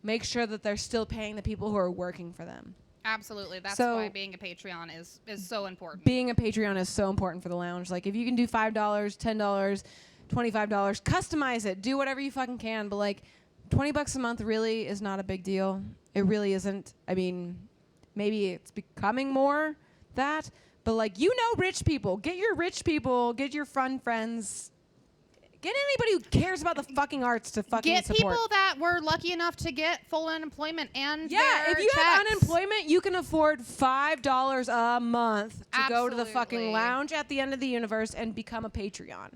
make sure that they're still paying the people who are working for them. Absolutely. That's So- why being a Patreon is so important. Being a Patreon is so important for the lounge. Like, if you can do $5, $10, $25, customize it. Do whatever you fucking can. But, like, $20 a month really is not a big deal. It really isn't. I mean, maybe it's becoming more that, but like, rich people. Get your rich people, get your fun friends. Get anybody who cares about the fucking arts to fucking Get support. people that were lucky enough to get full unemployment and Yeah, their if you have checks. unemployment, you can afford $5 a month to go to the fucking Absolutely. lounge at the end of the universe and become a Patreon.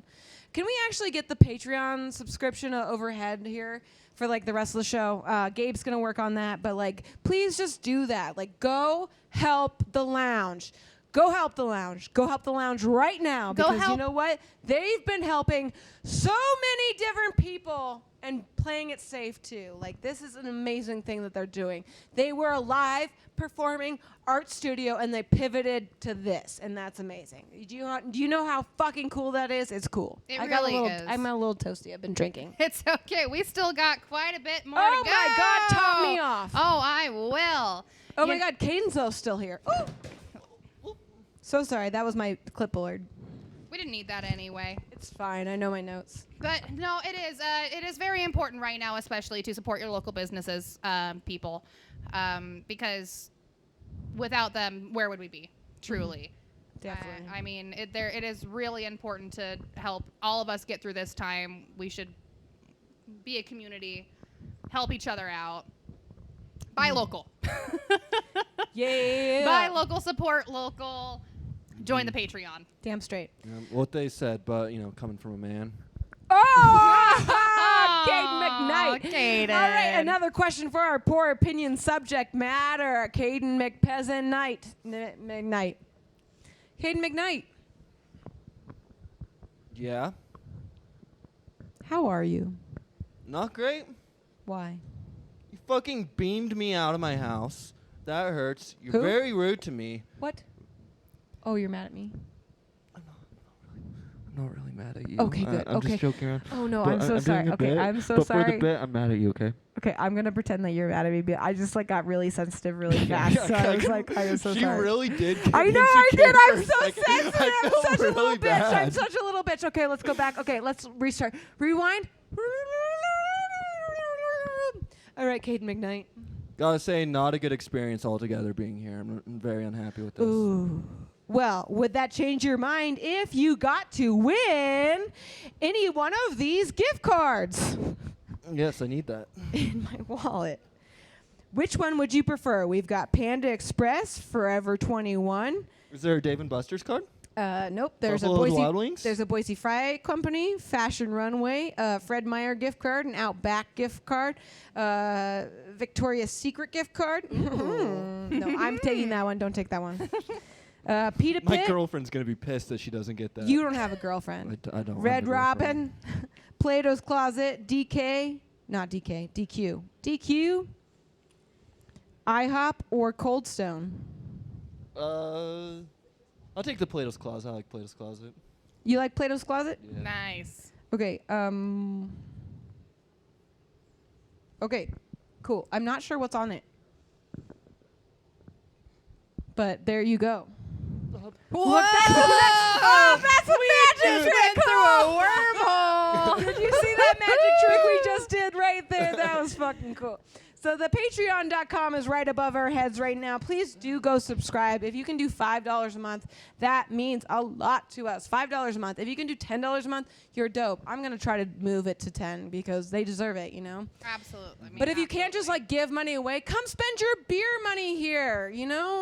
Can we actually get the Patreon subscription overhead here for like the rest of the show? Gabe's gonna work on that, but like, please just do that. Like, go help the lounge. Go help the lounge. Go help the lounge right now. Go Because you help- know what? They've been helping so many different people and playing it safe too. Like, this is an amazing thing that they're doing. They were a live performing art studio and they pivoted to this, and that's amazing. Do you know how fucking cool that is? It's cool. It I got really a little, is. I'm a little toasty. I've been drinking. It's okay. We still got quite a bit more Oh to go. my God, top me off. Oh, I will. Oh You- my God, Caden's still here. Ooh. So sorry, that was my clipboard. We didn't need that anyway. It's fine. I know my notes. But no, it is. It is very important right now, especially to support your local businesses, people, because without them, where would we be? Truly. Definitely. I mean, it is really important to help all of us get through this time. We should be a community, help each other out. Buy local. Yeah. Buy local, support local. Join the Patreon. Damn straight. What they said, but coming from a man. Oh, Caden McKnight. Caden. All right, another question for our poor opinion subject matter. Caden McPeasant Knight. McKnight. Caden McKnight, Yeah. how are you? Not great. Why? You fucking beamed me out of my house. That hurts. You're Who? very rude to me. What? Oh, you're mad at me. I'm not really mad at you. Okay, good. I'm Okay. just joking around. Oh no, But I'm so doing sorry. a Okay, bit, I'm so but sorry. for the bit, I'm mad at you, okay? Okay, I'm gonna pretend that you're mad at me. But I just like got really sensitive really fast. So I was like, I was so she sorry. really did. Get I know I did. insecure I'm for a so second. sensitive. I I'm felt such a little really bitch. I'm bad. such a little bitch. Okay, let's go back. Okay, let's restart. Rewind. All right, Caden McKnight. Gotta say, not a good experience altogether being here. I'm very unhappy with this. Ooh. Well, would that change your mind if you got to win any one of these gift cards Yes, I need that. in my wallet? Which one would you prefer? We've got Panda Express, Forever 21. Is there a Dave & Buster's card? Nope. There's Buffalo's a Wild Wings? There's a Boise Fry Company, Fashion Runway, Fred Meyer gift card, an Outback gift card, Victoria's Secret gift card. No, I'm taking that one. Don't take that one. Pita My Pit. girlfriend's gonna be pissed that she doesn't get that. You don't have a girlfriend. I don't. Red have a girlfriend. Robin, Plato's Closet, not DQ, IHOP or Cold Stone. I'll take the Plato's Closet. I like Plato's Closet. You like Plato's Closet? Yeah. Nice. Okay. Okay. Cool. I'm not sure what's on it, but there you go. Look, that's a magic trick! Oh! Did you see that magic trick we just did right there? That was fucking cool. So the patreon.com is right above our heads right now. Please do go subscribe. If you can do $5 a month, that means a lot to us. $5 a month. If you can do $10 a month, you're dope. I'm going to try to move it to 10 because they deserve it, Absolutely. But if you can't just like give money away, come spend your beer money here.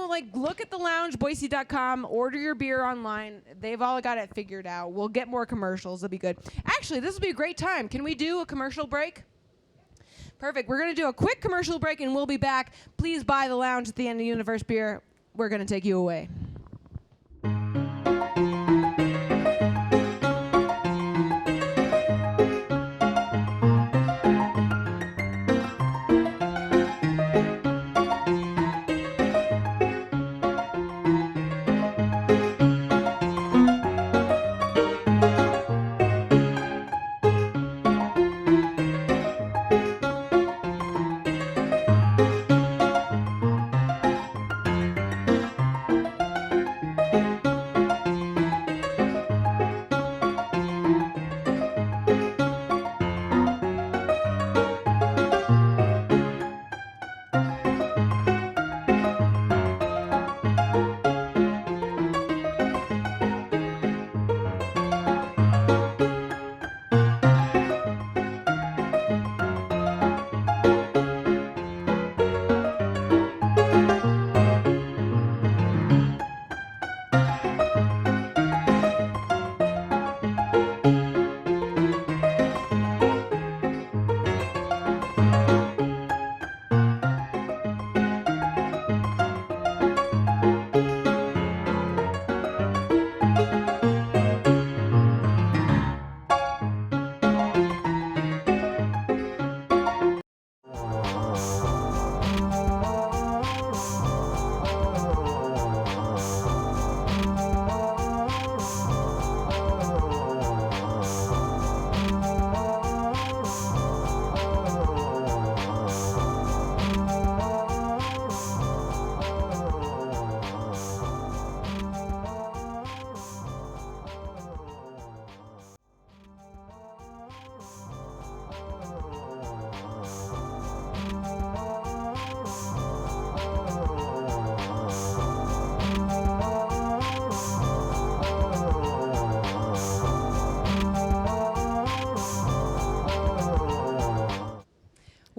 Like look at the lounge, Boise.com, order your beer online. They've all got it figured out. We'll get more commercials. It'll be good. Actually, this will be a great time. Can we do a commercial break? Perfect. We're going to do a quick commercial break and we'll be back. Please buy the lounge at the end of Universe Beer. We're going to take you away.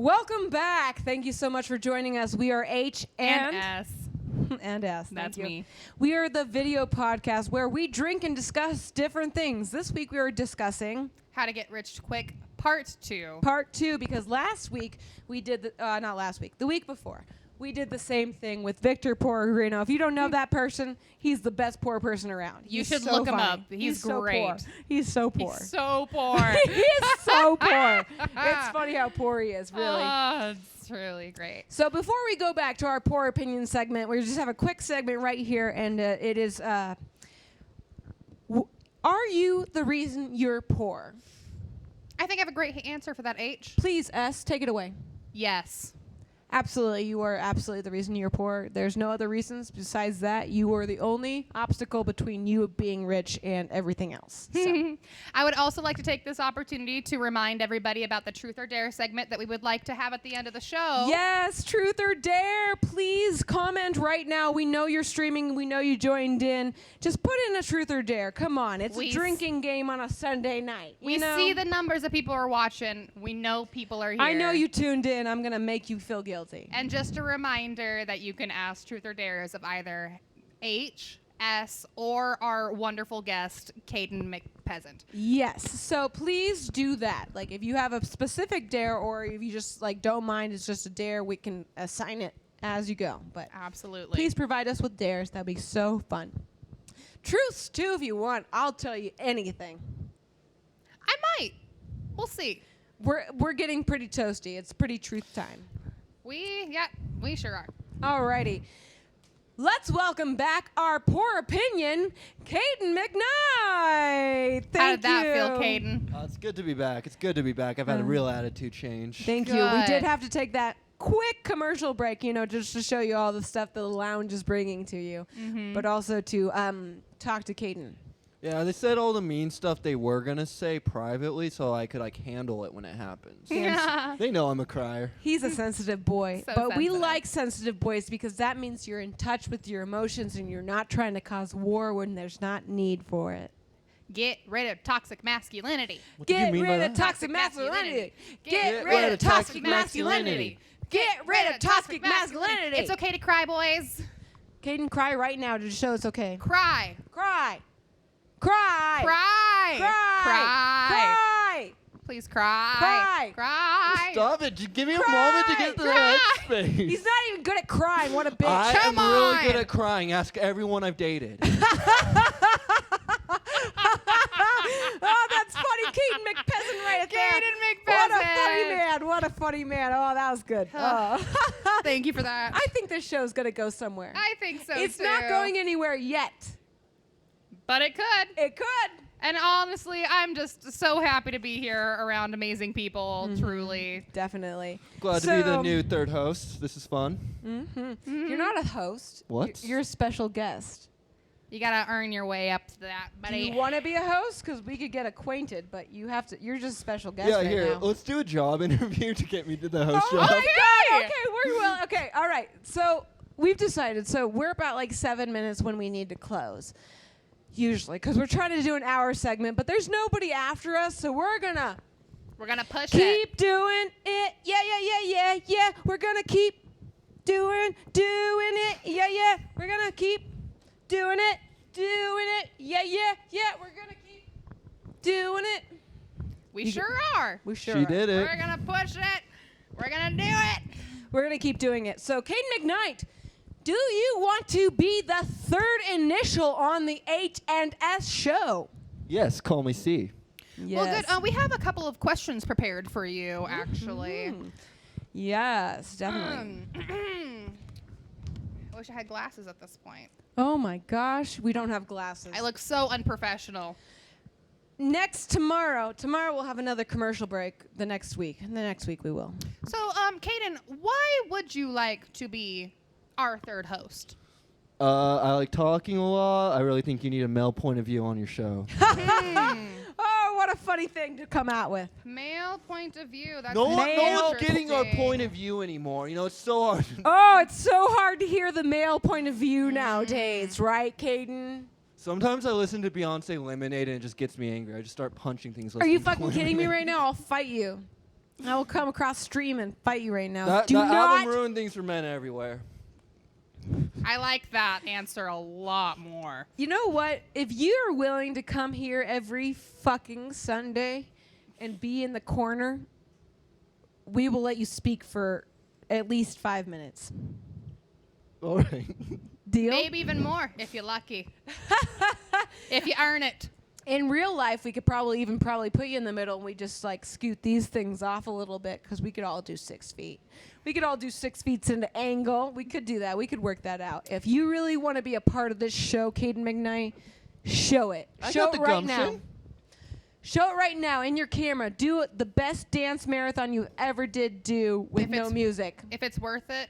Welcome back. Thank you so much for joining us. We are H And S. and S. Thank That's you. me. We are the video podcast where we drink and discuss different things. This week we are discussing How to Get Rich Quick, Part 2. part 2 because last week we did not last week, the week before. We did the same thing with Victor Porrino. If you don't know that person, he's the best poor person around. You He's should so look him funny. up. He's so great. poor. He's so poor. He's so poor. He is so poor. It's funny how poor he is, really. Oh, it's really great. So before we go back to our poor opinion segment, we just have a quick segment right here, and it is, are you the reason you're poor? I think I have a great answer for that, H. Please, S, take it away. Yes. Absolutely, you are absolutely the reason you're poor. There's no other reasons besides that. You are the only obstacle between you being rich and everything else. So. I would also like to take this opportunity to remind everybody about the Truth or Dare segment that we would like to have at the end of the show. Yes, truth or dare. Please comment right now. We know you're streaming. We know you joined in. Just put in a truth or dare. Come on. It's We a drinking game on a Sunday night. We you know? see the numbers that people are watching. We know people are here. I know you tuned in. I'm going to make you feel guilty. And just a reminder that you can ask Truth or Dares of either H, S, or our wonderful guest, Caden McPeasant. Yes. So please do that. Like if you have a specific dare or if you just like don't mind it's just a dare, we can assign it as you go. But Absolutely. please provide us with dares. That'd be so fun. Truths too if you want. I'll tell you anything. I might. We'll see. We're getting pretty toasty. It's pretty truth time. We sure are. Alrighty. Let's welcome back our poor opinion, Caden McKnight. Thank How did that you. feel, Caden? It's good to be back. It's good to be back. I've had a real attitude change. Thank you. We Good. did have to take that quick commercial break, just to show you all the stuff the lounge is bringing to you, but also to talk to Caden. Yeah, they said all the mean stuff they were gonna say privately, so I could handle it when it happens. Yeah. They know I'm a crier. He's a sensitive boy, So but we sensitive. like sensitive boys because that means you're in touch with your emotions and you're not trying to cause war when there's not need for it. Get rid of toxic masculinity. What do you Get mean by rid of that? toxic masculinity. Get rid of toxic toxic masculinity. Get rid of toxic masculinity. It's okay to cry, boys. Caden, cry right now to show it's okay. Cry. Cry. Cry. Cry. Cry. Cry. Cry. Please cry. Cry. Cry. Stop it. Just give me a Cry. moment to get to the Cry. headspace. He's not even good at crying. What a bitch. I am Come really on. good at crying. Ask everyone I've dated. Oh, that's funny. Caden McPeasant right there. Caden What a McPeasant. funny man. What a funny man. Oh, that was good. Oh. Thank you for that. I think this show's going to go somewhere. I think so It's too. not going anywhere yet. But it could. It could. And honestly, I'm just so happy to be here around amazing people, truly. Definitely. Glad to be the new third host. This is fun. You're not a host. What? You're a special guest. You gotta earn your way up to that, Do buddy. you want to be a host? Because we could get acquainted, but you have to. You're just a special guest Yeah, right here. now. Let's do a job interview to get me to the host Oh job. my God! Okay. Okay, we will. Okay, all right. So we've decided. So we're about like 7 minutes when we need to close, usually, because we're trying to do an hour segment. But there's nobody after us, so we're gonna We're gonna push it. keep doing it. Yeah. We're gonna keep doing it. Yeah. We're gonna keep doing it. Yeah. We're gonna keep doing it. We sure are. We sure She are. did it. We're gonna push it. We're gonna do it. We're going to keep doing it. So, Caden McKnight, do you want to be the third initial on the H&S show? Yes, call me C. Well, good. We have a couple of questions prepared for you, actually. Yes, definitely. I wish I had glasses at this point. Oh my gosh, we don't have glasses. I look so unprofessional. Tomorrow we'll have another commercial break the next week. And the next week we will. So, Caden, why would you like to be our third host? I like talking a lot. I really think you need a male point of view on your show. Oh, what a funny thing to come out with. Male point of view. That's No one's Male- getting our point of view anymore. You know, it's so hard. Oh, it's so hard to hear the male point of view nowadays, right, Caden? Sometimes I listen to Beyonce Lemonade and it just gets me angry. I just start punching things. Are you listening to fucking kidding me Lemonade. right now? I'll fight you. I will come across stream and fight you right now. That Do not. album ruined things for men everywhere. I like that answer a lot more. You know what? If you're willing to come here every fucking Sunday and be in the corner, we will let you speak for at least 5 minutes. All right. Deal? Maybe even more if you're lucky. If you earn it. In real life, we could probably put you in the middle and we just like scoot these things off a little bit because we could all do 6 feet. We could all do 6 feet into angle. We could do that. We could work that out. If you really want to be a part of this show, Caden McKnight, show it. I Show got it the right now. gumption. Show it right now in your camera. Do the best dance marathon you ever did do with If no it's- music. If it's worth it,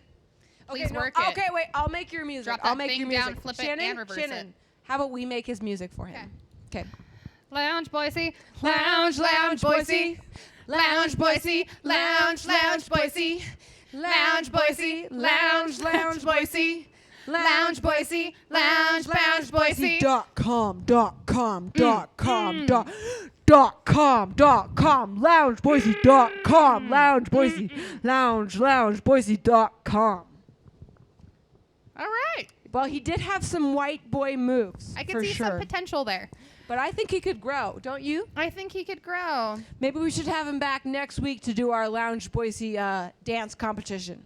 Okay, please no, work it. Okay, wait. I'll make your music. Drop I'll that make thing your music. down, flip it, Shannon, and reverse Shannon, it. how about we make his music for him? Okay. Lounge, Boise. Lounge, lounge, Boise. Lounge, Boise. Lounge, lounge, Boise. Lounge, Boise. Lounge, lounge, Boise. Lounge, Boise. Lounge, lounge, Boise. .com. Lounge, Boise. Loungeboise.com. All right. Well, he did have some white boy moves. I can for see sure. some potential there. But I think he could grow, don't you? I think he could grow. Maybe we should have him back next week to do our Lounge Boise dance competition.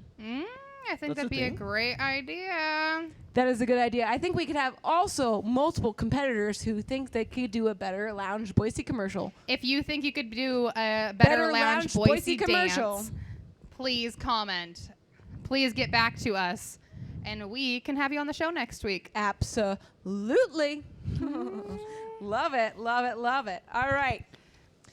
I think That's that'd a be a thing? great idea. That is a good idea. I think we could have also multiple competitors who think they could do a better Lounge Boise commercial. If you think you could do a better Lounge Boise commercial. dance, please comment. Please get back to us, and we can have you on the show next week. Absolutely. Love it, love it, love it. All right.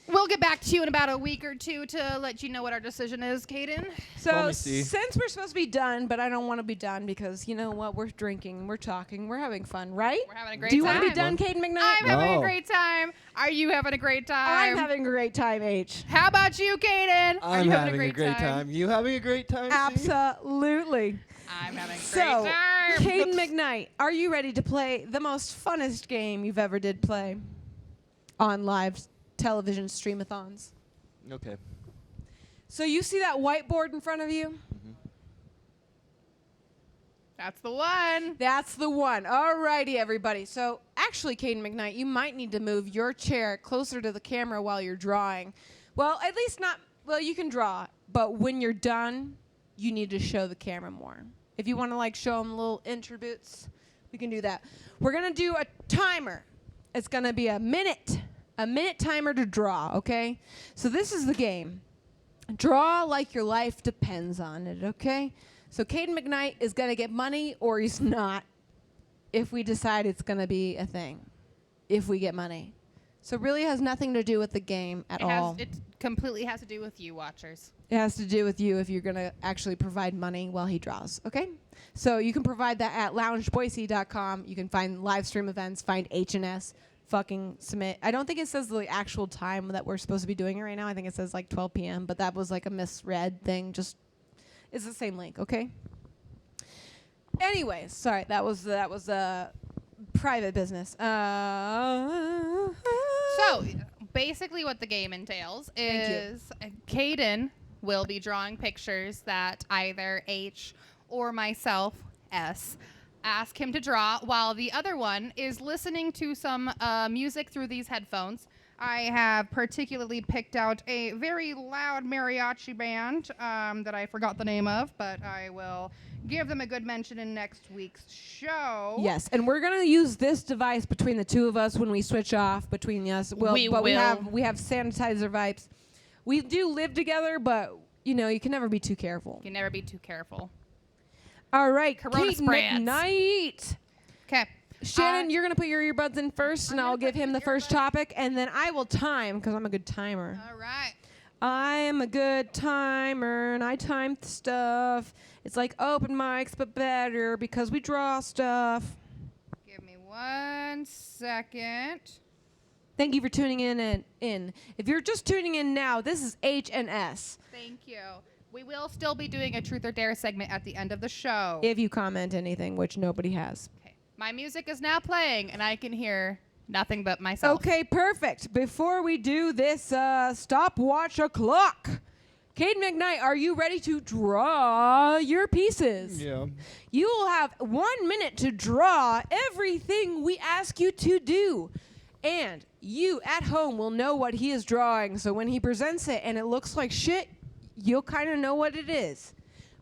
We'll get back to you in about a week or two to let you know what our decision is, Caden. Let So me see. since we're supposed to be done, but I don't want to be done because you know what? We're drinking, we're talking, we're having fun, right? We're having a great Do you time. want to be done, Caden McKnight? I'm having a No. great time. Are you having a great time? I'm having a great time, H. How about you, Caden? Are I'm you having a great time. You having a great time? Steve? Absolutely. I'm having a great So, time. Caden McKnight, are you ready to play the most funnest game you've ever did play on live television streamathons? Okay. So you see that whiteboard in front of you? That's the one. That's the one. All righty, everybody. So actually, Caden McKnight, you might need to move your chair closer to the camera while you're drawing. Well, at least not, well, you can draw, but when you're done, you need to show the camera more. If you want to like show them little attributes, we can do that. We're going to do a timer. It's going to be a minute timer to draw, okay? So this is the game. Draw like your life depends on it, okay? So Caden McKnight is going to get money or he's not if we decide it's going to be a thing, if we get money. So it really has nothing to do with the game at all. It completely has to do with you, watchers. It has to do with you if you're going to actually provide money while he draws, okay? So you can provide that at loungeboise.com. You can find live stream events, find H&S, fucking submit. I don't think it says the actual time that we're supposed to be doing it right now. I think it says like 12 p.m., but that was like a misread thing. Just, it's the same link, okay? Anyways, sorry, that was private business. So, basically, what the game entails Thank you. is Caden will be drawing pictures that either H or myself, S, ask him to draw, while the other one is listening to some music through these headphones. I have particularly picked out a very loud mariachi band that I forgot the name of, but I will give them a good mention in next week's show. Yes, and we're gonna use this device between the two of us when we switch off between us. We but will. we have sanitizer vibes. We do live together, but you know you can never be too careful. You can never be too careful. All right, Corona Kate sprats. McKnight. Okay. Shannon, you're gonna put your earbuds in first, and I'm I'll gonna give put him the the first earbuds- topic, and then I will time because I'm a good timer. All right. I am a good timer, and I time stuff. It's like open mics, but better because we draw stuff. Give me 1 second. Thank you for tuning in. If you're just tuning in now, this is H&S. Thank you. We will still be doing a Truth or Dare segment at the end of the show. If you comment anything, which nobody has. Okay. My music is now playing, and I can hear nothing but myself. Okay, perfect. Before we do this stopwatch o'clock, Caden McKnight, are you ready to draw your pieces? Yeah. You will have 1 minute to draw everything we ask you to do. And you at home will know what he is drawing. So when he presents it and it looks like shit, you'll kind of know what it is.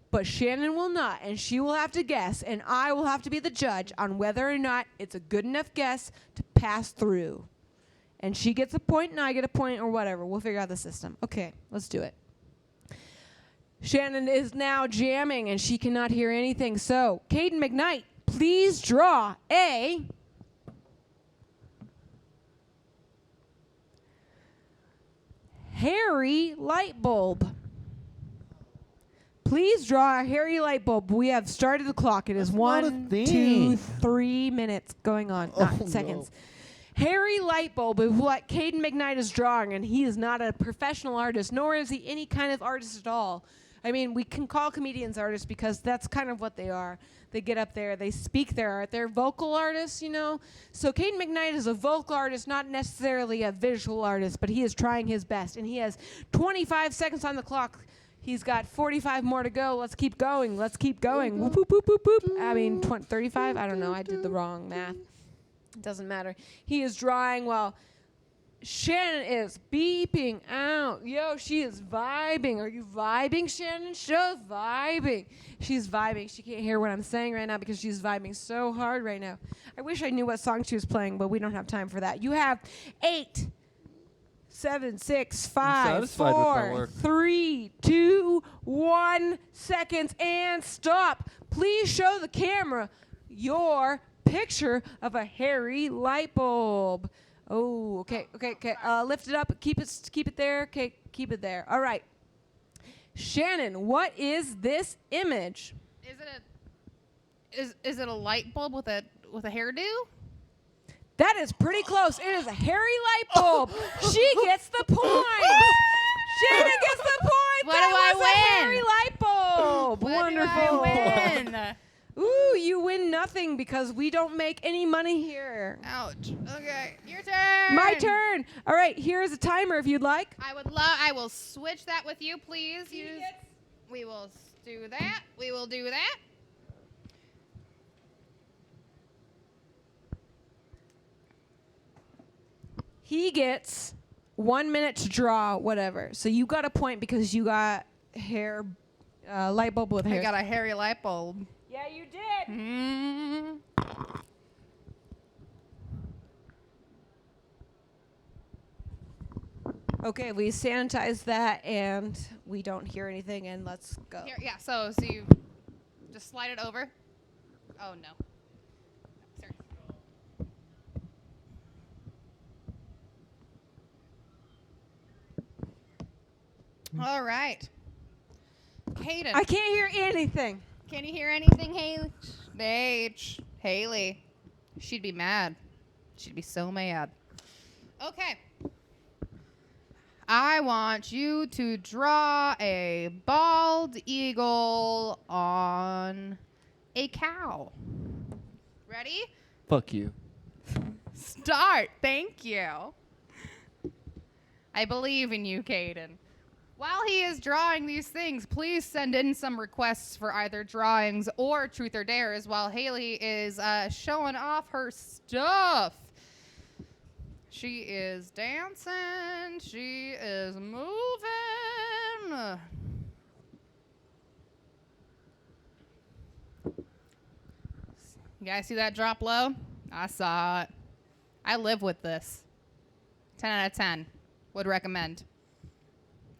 But Shannon will not, and she will have to guess, and I will have to be the judge on whether or not it's a good enough guess to pass through. And she gets a point and I get a point or whatever. We'll figure out the system. Okay, let's do it. Shannon is now jamming and she cannot hear anything. So, Caden McKnight, please draw a hairy light bulb. Please draw a hairy light bulb. We have started the clock. It is That's not a 1, thing. 2, 3 minutes going on, not Oh, seconds. no. Hairy light bulb is what Caden McKnight is drawing, and he is not a professional artist, nor is he any kind of artist at all. I mean, we can call comedians artists because that's kind of what they are. They get up there, they speak their art. They're vocal artists, you know? So Caden McKnight is a vocal artist, not necessarily a visual artist, but he is trying his best. And he has 25 seconds on the clock. He's got 45 more to go. Let's keep going. Let's keep going. Whoop, whoop, whoop, whoop, whoop. I mean, 35? I don't know. I did the wrong math. It doesn't matter. He is drawing while Shannon is beeping out. Yo, she is vibing. Are you vibing, Shannon? She's vibing. She's vibing. She can't hear what I'm saying right now because she's vibing so hard right now. I wish I knew what song she was playing, but we don't have time for that. You have 8, 7, 6, 5, satisfied with my 4, work. 3, 2, 1 seconds, and stop. Please show the camera your picture of a hairy light bulb. Oh, okay. Lift it up. Keep it there. Okay, keep it there. All right. Shannon, what is this image? Is it a light bulb with a hairdo? That is pretty close. It is a hairy light bulb. She gets the point. Shannon gets the point. What That do was I a win? hairy light bulb. What Wonderful. do I win? Ooh, you win nothing because we don't make any money here. Ouch. Okay, your turn. My turn. All right, here's a timer if you'd like. I will switch that with you, please. We will do that. We will do that. He gets 1 minute to draw whatever. So you got a point because you got hair, light bulb with hair. I got a hairy light bulb. Yeah, you did. Mm. Okay, we sanitized that and we don't hear anything and let's go. Here, yeah. So you just slide it over. Oh no. Sorry. All right. Hayden. I can't hear anything. Can you hear anything, Haley? Haley. She'd be mad. She'd be so mad. Okay. I want you to draw a bald eagle on a cow. Ready? Fuck you. Start. Thank you. I believe in you, Caden. While he is drawing these things, please send in some requests for either drawings or truth or dares while Haley is showing off her stuff. She is dancing. She is moving. You guys see that drop low? I saw it. I live with this. 10 out of 10. Would recommend.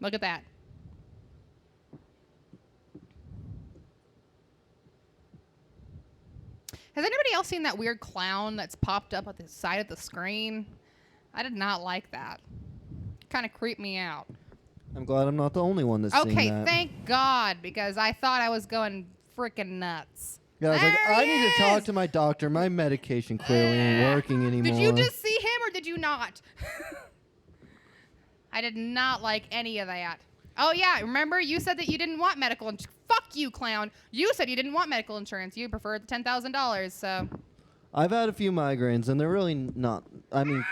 Look at that. Has anybody else seen that weird clown that's popped up at the side of the screen? I did not like that. Kind of creeped me out. I'm glad I'm not the only one that's seen Okay, that. thank God, because I thought I was going freaking nuts. Yeah, I was like, There I he need to talk is! to my doctor. My medication clearly ain't working anymore. Did you just see him or did you not? I did not like any of that. Oh, yeah. Remember, you said that you didn't want medical insurance. Fuck you, clown. You said you didn't want medical insurance. You preferred the $10,000, so. I've had a few migraines, and they're really not. I mean,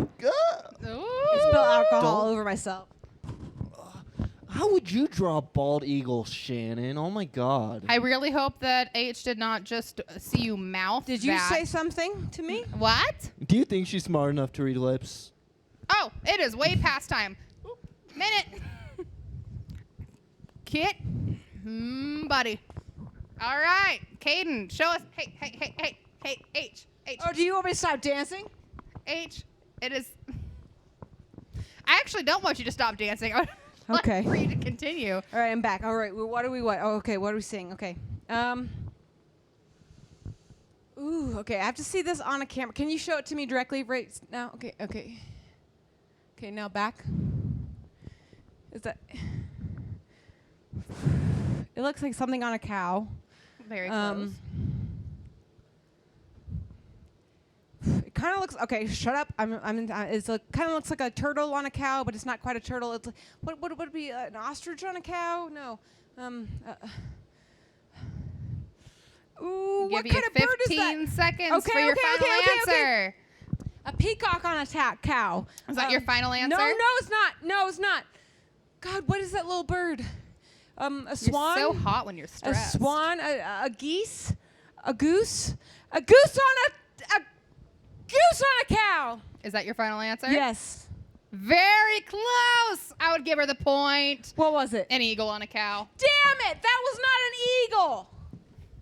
Ooh. I spilled alcohol Don't- over myself. How would you draw a bald eagle, Shannon? Oh my God. I really hope that H did not just see you mouth. Did you that. say something to me? What? Do you think she's smart enough to read lips? Oh, it is way past time. Minute. Kit. Buddy. All right. Caden, show us. Hey, H. Oh, do you want me to stop dancing? H. It is. I actually don't want you to stop dancing. I would Okay. like for you to continue. All right, I'm back. All right, well, what? Oh, okay, what are we seeing? Okay. Ooh, okay, I have to see this on a camera. Can you show it to me directly right now? Okay. Okay, now back. Is that... It looks like something on a cow. Very close. It kind of looks... Okay, shut up. Kind of looks like a turtle on a cow, but it's not quite a turtle. It's what would it be? An ostrich on a cow? No. Ooh, what Give kind you of bird is that? 15 seconds Okay, for your okay, final okay, answer. A peacock on a cow. Is that your final answer? No, it's not. No, it's not. God, what is that little bird? A swan. You're so hot when you're A stressed. swan. A geese. A goose. A goose on a goose on a cow. Is that your final answer? Yes. Very close. I would give her the point. What was it? An eagle on a cow. Damn it! That was not an eagle.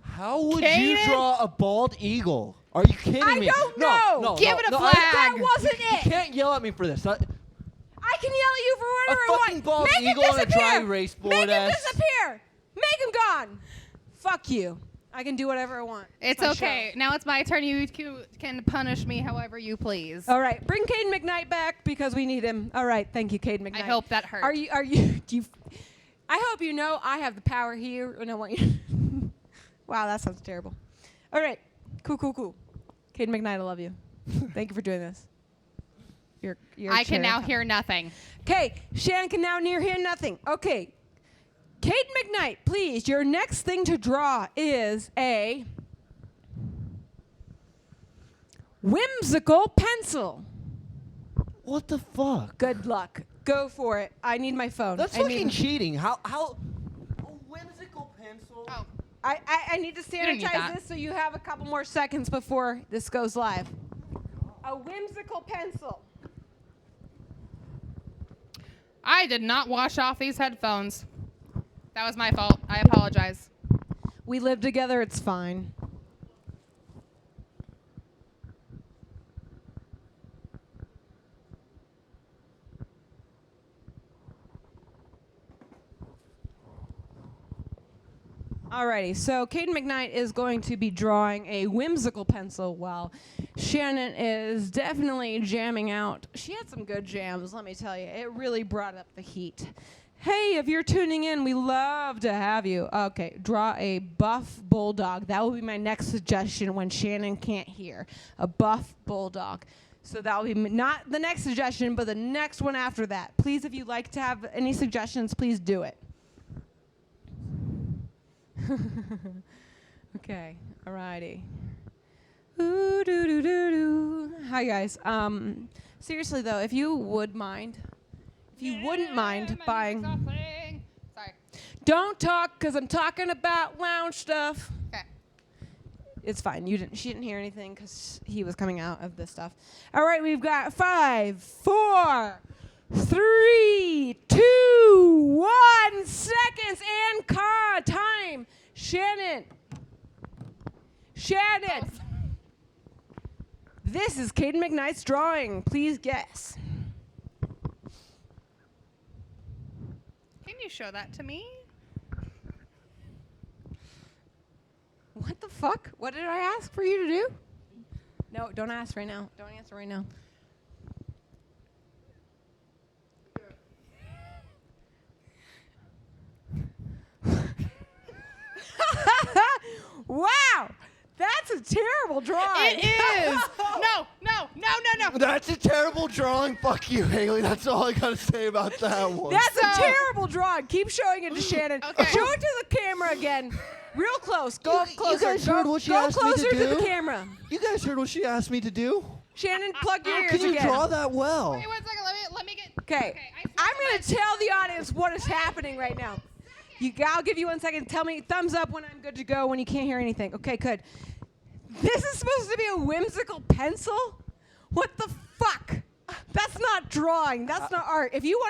How would you Kaden? draw a bald eagle? Are you kidding I me? don't No, know. no, Give no, it a no, flag. That wasn't You it. can't yell at me for this. I can yell at you for A whatever I fucking want. bald Make eagle him on a disappear. dry erase board Make him ass. disappear. Make him gone. Fuck you. I can do whatever I want. It's my okay. show. Now it's my turn. You can punish me however you please. All right, bring Caden McKnight back because we need him. All right, thank you, Caden McKnight. I hope that hurt. Are you? Do you? I hope you know I have the power here, and I want you. Wow, that sounds terrible. All right, cool. Caden McKnight, I love you. Thank you for doing this. You're I can now hear nothing. Okay, Shannon can now hear nothing. Okay, Caden McKnight, please. Your next thing to draw is a whimsical pencil. What the fuck? Good luck. Go for it. I need my phone. That's I fucking need, cheating. How? A whimsical pencil? Oh, I need to don't need sanitize that. this so you have a couple more seconds before this goes live. A whimsical pencil. I did not wash off these headphones. That was my fault. I apologize. We live together. It's fine. Alrighty, so Caden McKnight is going to be drawing a whimsical pencil while Shannon is definitely jamming out. She had some good jams, let me tell you. It really brought up the heat. Hey, if you're tuning in, we love to have you. Okay, draw a buff bulldog. That will be my next suggestion when Shannon can't hear. A buff bulldog. So that will be not the next suggestion, but the next one after that. Please, if you'd like to have any suggestions, please do it. Okay, alrighty. Ooh, doo doo doo doo. Hi guys. Seriously though, if you wouldn't mind buying. Sorry. Don't talk, cause I'm talking about lounge stuff. Okay. It's fine. She didn't hear anything because he was coming out of this stuff. All right, we've got 5, 4, 3, 2, 1 seconds and time. Shannon. This is Caden McKnight's drawing. Please guess. Can you show that to me? What the fuck? What did I ask for you to do? No, don't ask right now. Don't answer right now. Wow! That's a terrible drawing. It is. No. That's a terrible drawing. Fuck you, Haley. That's all I gotta say about that one. That's a So- terrible drawing. Keep showing it to Shannon. Okay. Show it to the camera again. Real close. Go up closer. guys go heard what she go asked me to closer to the do? camera. You guys heard what she asked me to do? Shannon, plug your How ears can you again. draw that well? Wait 1 second. Let me get. Okay. I'm going to tell the audience what is happening right now. I'll give you 1 second. Tell me thumbs up when I'm good to go, when you can't hear anything. Okay, good. This is supposed to be a whimsical pencil? What the fuck? That's not drawing. That's not art. If you're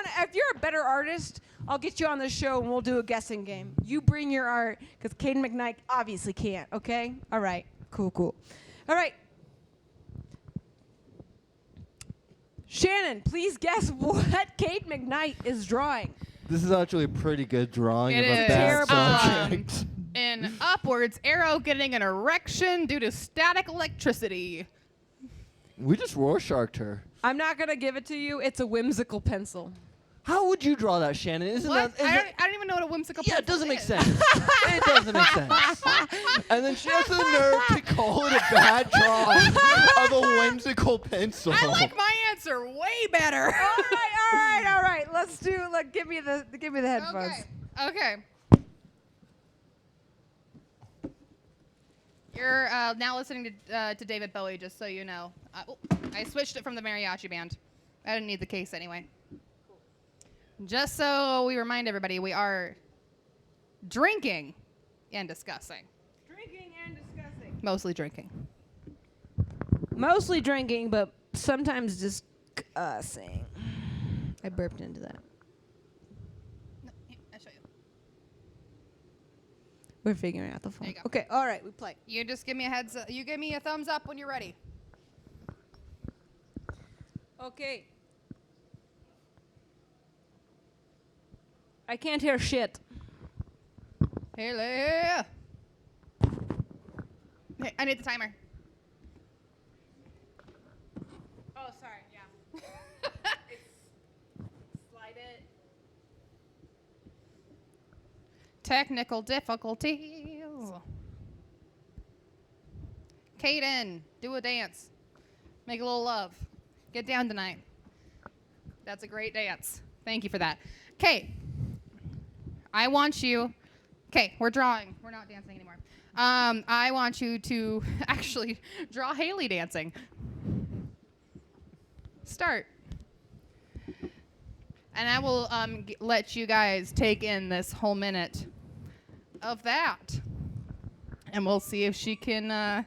a better artist, I'll get you on the show and we'll do a guessing game. You bring your art, because Caden McKnight obviously can't, okay? All right. Cool. All right. Shannon, please guess what Caden McKnight is drawing. This is actually a pretty good drawing It of a is. bad Terrible subject. An upwards arrow getting an erection due to static electricity. We just Rorschached her. I'm not going to give it to you. It's a whimsical pencil. How would you draw that, Shannon? Isn't What? that? I don't even know what a whimsical Yeah, pencil it doesn't make is. sense. It doesn't make sense. And then she has the nerve to call it a bad drawing of a whimsical pencil. I like my answer way better. All right. Give me the headphones. Okay. You're now listening to David Bowie, just so you know. I switched it from the mariachi band. I didn't need the case anyway. Just so we remind everybody, we are drinking and discussing. Drinking and discussing. Mostly drinking. Mostly drinking, but sometimes discussing. I burped into that. No, I'll show you. We're figuring out the phone. There you go. Okay, all right, we play. You just give me a heads up. You give me a thumbs up when you're ready. Okay. I can't hear shit. Hey, I need the timer. Oh, sorry, yeah. Slide it. Technical difficulties. Caden, do a dance. Make a little love. Get down tonight. That's a great dance. Thank you for that. Okay. I want you. Okay, we're drawing. We're not dancing anymore. I want you to actually draw Haley dancing. Start. And I will let you guys take in this whole minute of that, and we'll see if she can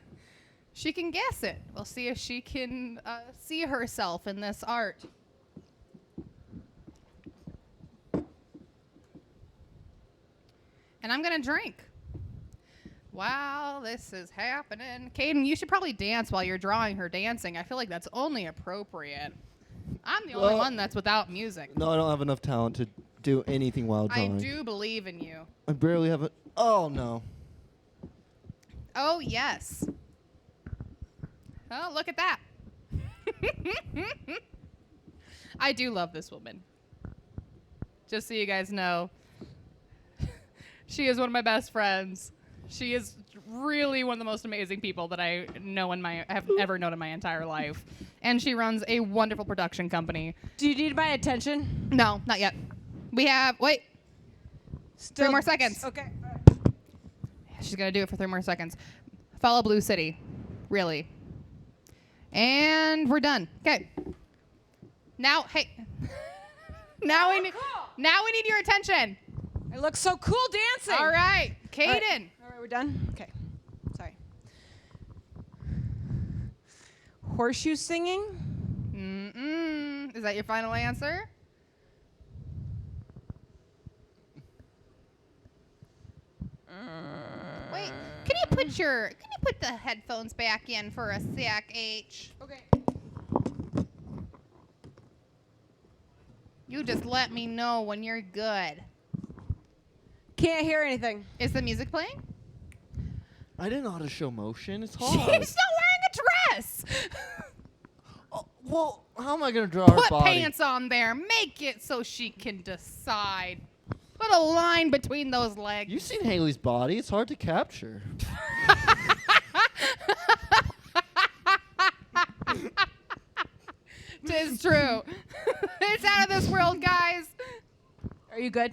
guess it. We'll see if she can see herself in this art. And I'm gonna drink while this is happening. Caden, you should probably dance while you're drawing her dancing. I feel like that's only appropriate. I'm the only Well, one that's without music. No, I don't have enough talent to do anything while I drawing. do believe in you. I barely have a. Oh no. Oh, yes. Oh, look at that. I do love this woman. Just so you guys know, she is one of my best friends. She is really one of the most amazing people that I have ever known in my entire life. And she runs a wonderful production company. Do you need my attention? No, not yet. We have, wait, 3 more seconds. Okay. All right. She's going to do it for 3 more seconds. Follow Blue City. Really. And we're done. Okay. Now, hey. now we need your attention. I look so cool dancing. All right. Caden. All right, we're done? Okay. Sorry. Horseshoe singing? Is that your final answer? Wait. Can you put the headphones back in for a sec, H? Okay. You just let me know when you're good. Can't hear anything. Is the music playing? I didn't know how to show motion. It's hard. She's not wearing a dress. Oh, well, how am I gonna draw her Put body? pants on there. Make it so she can decide. Put a line between those legs. You've seen Haley's body. It's hard to capture. Tis true. It's out of this world, guys. Are you good?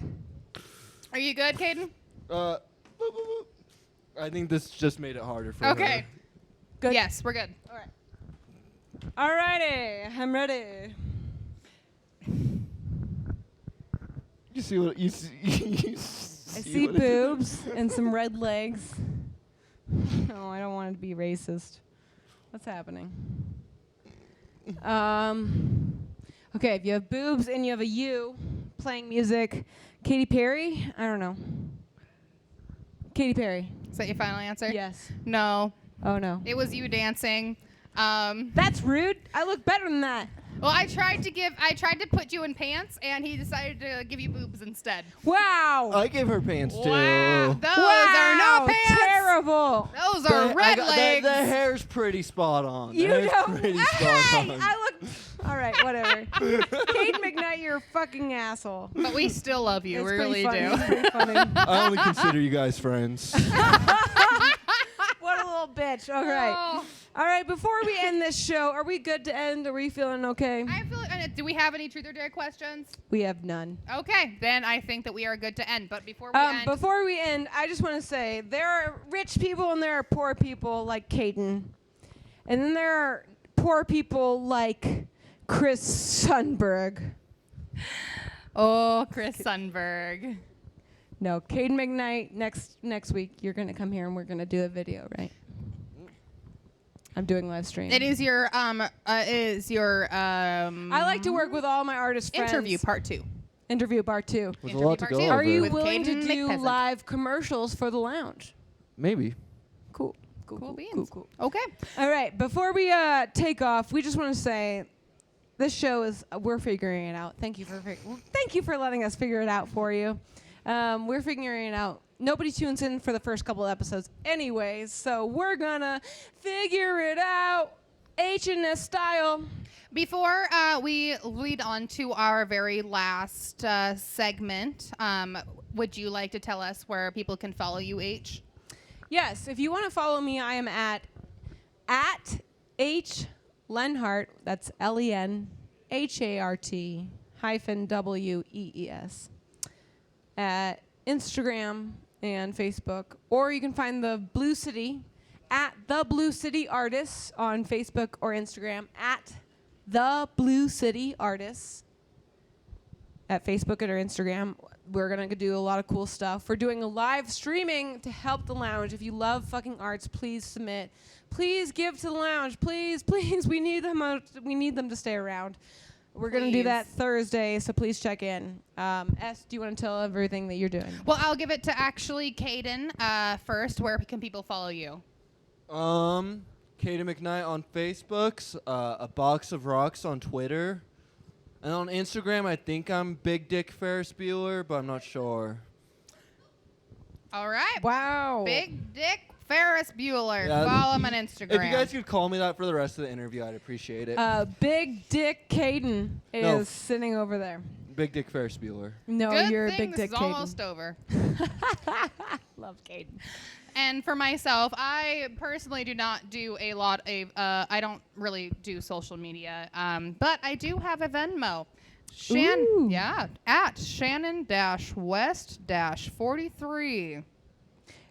Are you good, Caden? Boop, boop, boop. I think this just made it harder for her. Okay. Good. Yes, we're good. All right. All righty. I'm ready. You see what you see? You I see what it did? boobs and some red legs. No, I don't want to be racist. What's happening? Okay, if you have boobs and you have a U playing music, Katy Perry? I don't know. Katy Perry. Is that your final answer? Yes. No. Oh no. It was you dancing. That's rude. I look better than that. Well, I tried to put you in pants, and he decided to give you boobs instead. Wow. I gave her pants too. Wow, those wow. are no pants. Terrible. Those are red legs. The hair's pretty spot on. You The hair's know. pretty Hey, spot on. I look. All right, whatever. Kate McKnight, you're a fucking asshole. But we still love you. It's We pretty really funny. do. It's pretty funny. I only consider you guys friends. What a little bitch. All right. Oh. All right, before we end this show, are we good to end? Are we feeling okay? I feel. Do we have any truth or dare questions? We have none. Okay, then I think that we are good to end. But before we end, I just want to say there are rich people and there are poor people like Caden. And then there are poor people like Chris Sundberg. oh, Chris Sundberg. No, Caden McKnight, next week you're going to come here and we're going to do a video, right? I'm doing live stream. It is your I like to work with all my artist friends. interview part 2. Interview part 2. There's a lot to Interview go part two. over. Are you With willing to Caden do McPheasant. live commercials for the lounge? Maybe. Cool. Cool beans. Cool. Okay. All right, before we take off, we just want to say this show is we're figuring it out. Thank you for letting us figure it out for you. We're figuring it out. Nobody tunes in for the first couple episodes anyways, so we're gonna figure it out H&S style. Before we lead on to our very last segment, would you like to tell us where people can follow you, H? Yes, if you want to follow me, I am at H Lenhart. That's LenHart -WEES at Instagram and Facebook, or you can find the Blue City at the Blue City Artists on Facebook or Instagram at the Blue City Artists at Facebook or Instagram. We're going to do a lot of cool stuff. We're doing a live streaming to help the lounge. If you love fucking arts, please submit. Please give to the lounge. Please, please. We need them to stay around. We're going to do that Thursday, so please check in. S, do you want to tell everything that you're doing? Well, I'll give it to actually Caden first. Where can people follow you? Katie McKnight on Facebook, A Box of Rocks on Twitter, and on Instagram I think I'm Big Dick Ferris Bueller, but I'm not sure. All right. Wow. Big Dick Ferris Bueller. Yeah. Follow him on Instagram. If you guys could call me that for the rest of the interview, I'd appreciate it. Big Dick Caden is No. sitting over there. Big Dick Ferris Bueller. No, Good you're thing Big this Dick is Caden. almost over. Love Caden. And for myself, I personally do not do a lot of, I don't really do social media, but I do have a Venmo. Ooh. At Shannon-West-43.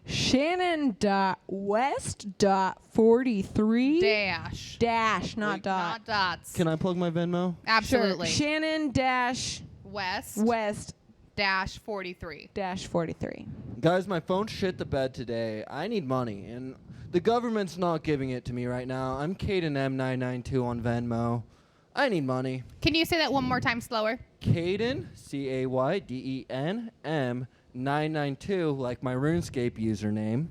Shannon.West.43 dash, not dot. Not dots. Can I plug my Venmo? Absolutely. Sure. Shannon dash West dash 43. dash 43. Guys, my phone shit the bed today. I need money, and the government's not giving it to me right now. I'm Caden M992 on Venmo. I need money. Can you say that one more time slower? Caden, Cayden, M992, like my RuneScape username,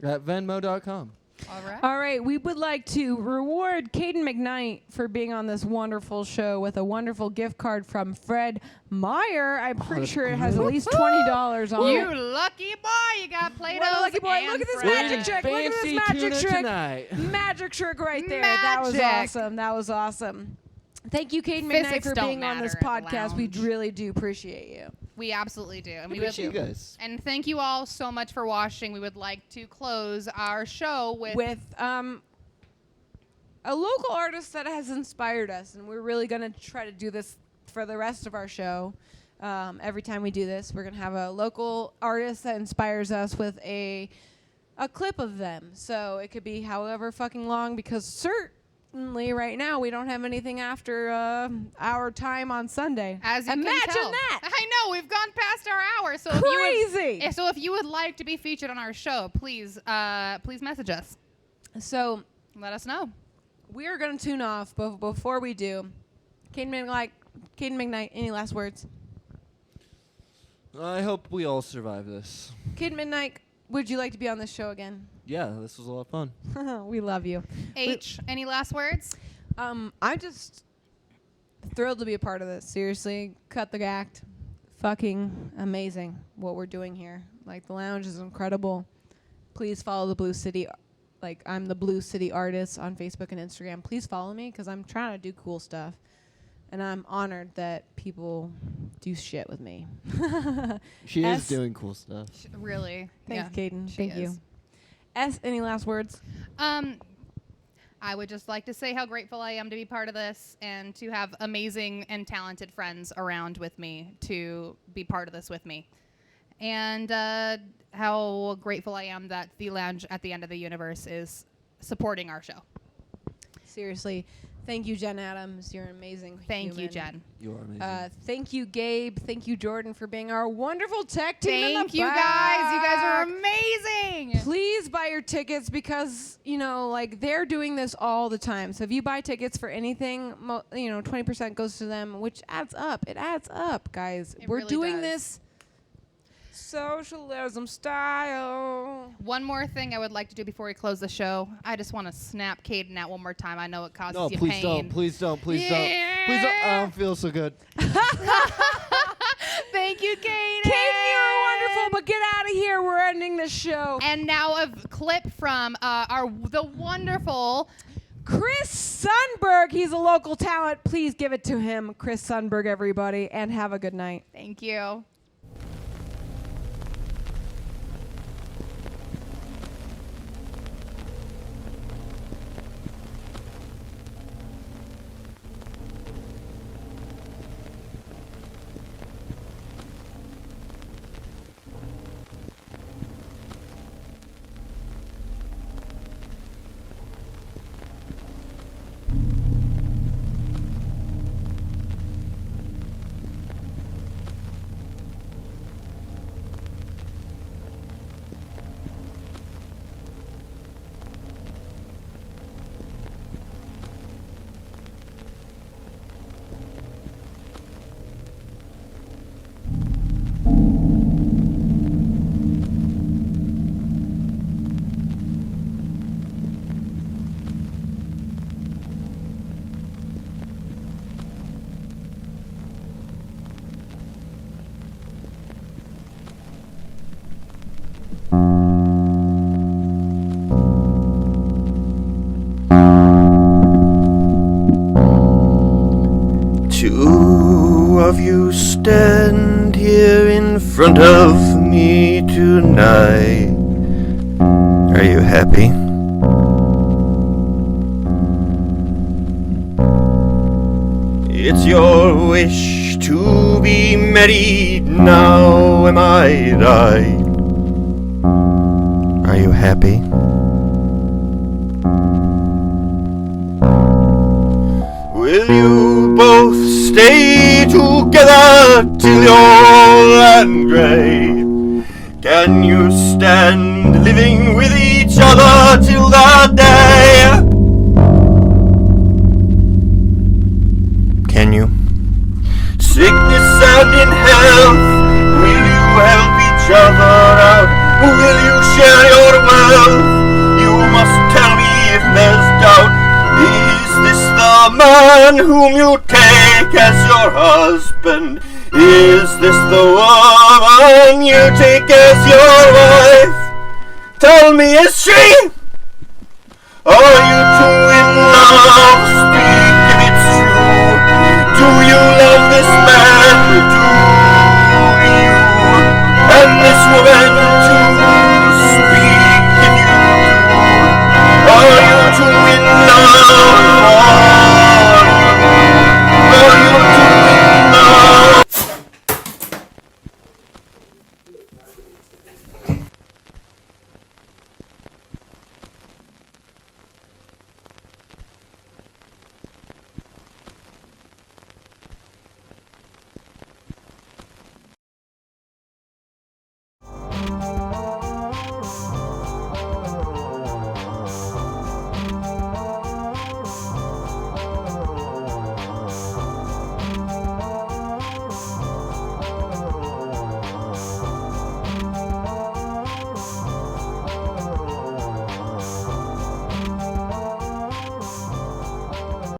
at Venmo.com. All right. All right, we would like to reward Caden McKnight for being on this wonderful show with a wonderful gift card from Fred Meyer. I'm pretty that's sure it has at great. least $20 on You it. lucky boy, you got Play-Dohs. What a lucky boy. and Look at this friends. magic trick. Look at this Fancy magic tuna trick. tonight. Magic trick right there. That was Magic. awesome. That was awesome. Thank you, Caden McKnight, Physics for don't being on this matter at the podcast. We lounge. really do appreciate you. We absolutely do. And we Appreciate would, you guys. And thank you all so much for watching. We would like to close our show with A local artist that has inspired us, and we're really going to try to do this for the rest of our show. Every time we do this, we're going to have a local artist that inspires us with a clip of them. So it could be however fucking long, because certainly right now we don't have anything after our time on Sunday. As you Imagine can tell. that. I know. We've gone past our hour. So Crazy. If you would like to be featured on our show, please message us. So Let us know. we are going to tune off, but before we do, Caden McKnight, any last words? I hope we all survive this. Caden McKnight, would you like to be on this show again? Yeah, this was a lot of fun. We love you. H, any last words? I'm just thrilled to be a part of this. Seriously, cut the act. Fucking amazing what we're doing here. Like, the lounge is incredible. Please follow the Blue City. Like, I'm the Blue City Artist on Facebook and Instagram. Please follow me because I'm trying to do cool stuff. And I'm honored that people do shit with me. She S- is doing cool stuff. Really? Thanks, yeah, Caden. she Thank you. is. S, any last words? I would just like to say how grateful I am to be part of this and to have amazing and talented friends around with me to be part of this with me. And how grateful I am that the Lounge at the End of the Universe is supporting our show. Seriously. Thank you, Jen Adams. You're an amazing Thank you, human. Jen. You are amazing. Thank you, Gabe. Thank you, Jordan, for being our wonderful tech team. in Thank the you guys. You guys are back. amazing. Please buy your tickets because, like, they're doing this all the time. So if you buy tickets for anything, 20% goes to them, which adds up. It adds up, guys. It We're really doing does. this socialism style. One more thing I would like to do before we close the show. I just want to snap Caden out one more time. I know it causes No, you please pain. don't. Please don't. Please don't. Please don't. I don't feel so good. Thank you, Caden. Caden, you're wonderful, but get out of here. We're ending the show. And now a clip from the wonderful Chris Sundberg. He's a local talent. Please give it to him, Chris Sundberg, everybody, and have a good night. Thank you. Two of you stand here in front of me tonight. Are you happy? It's your wish to be married now, am I right? Are you happy? Will you both stay together till you're old and grey? Can you stand living with each other till that day? Can you? Sickness and in health, will you help each other out? Will you share your wealth? You must tell me if there's doubt. Is this the man whom you take as your husband? Is this the woman you take as your wife? Tell me, is she?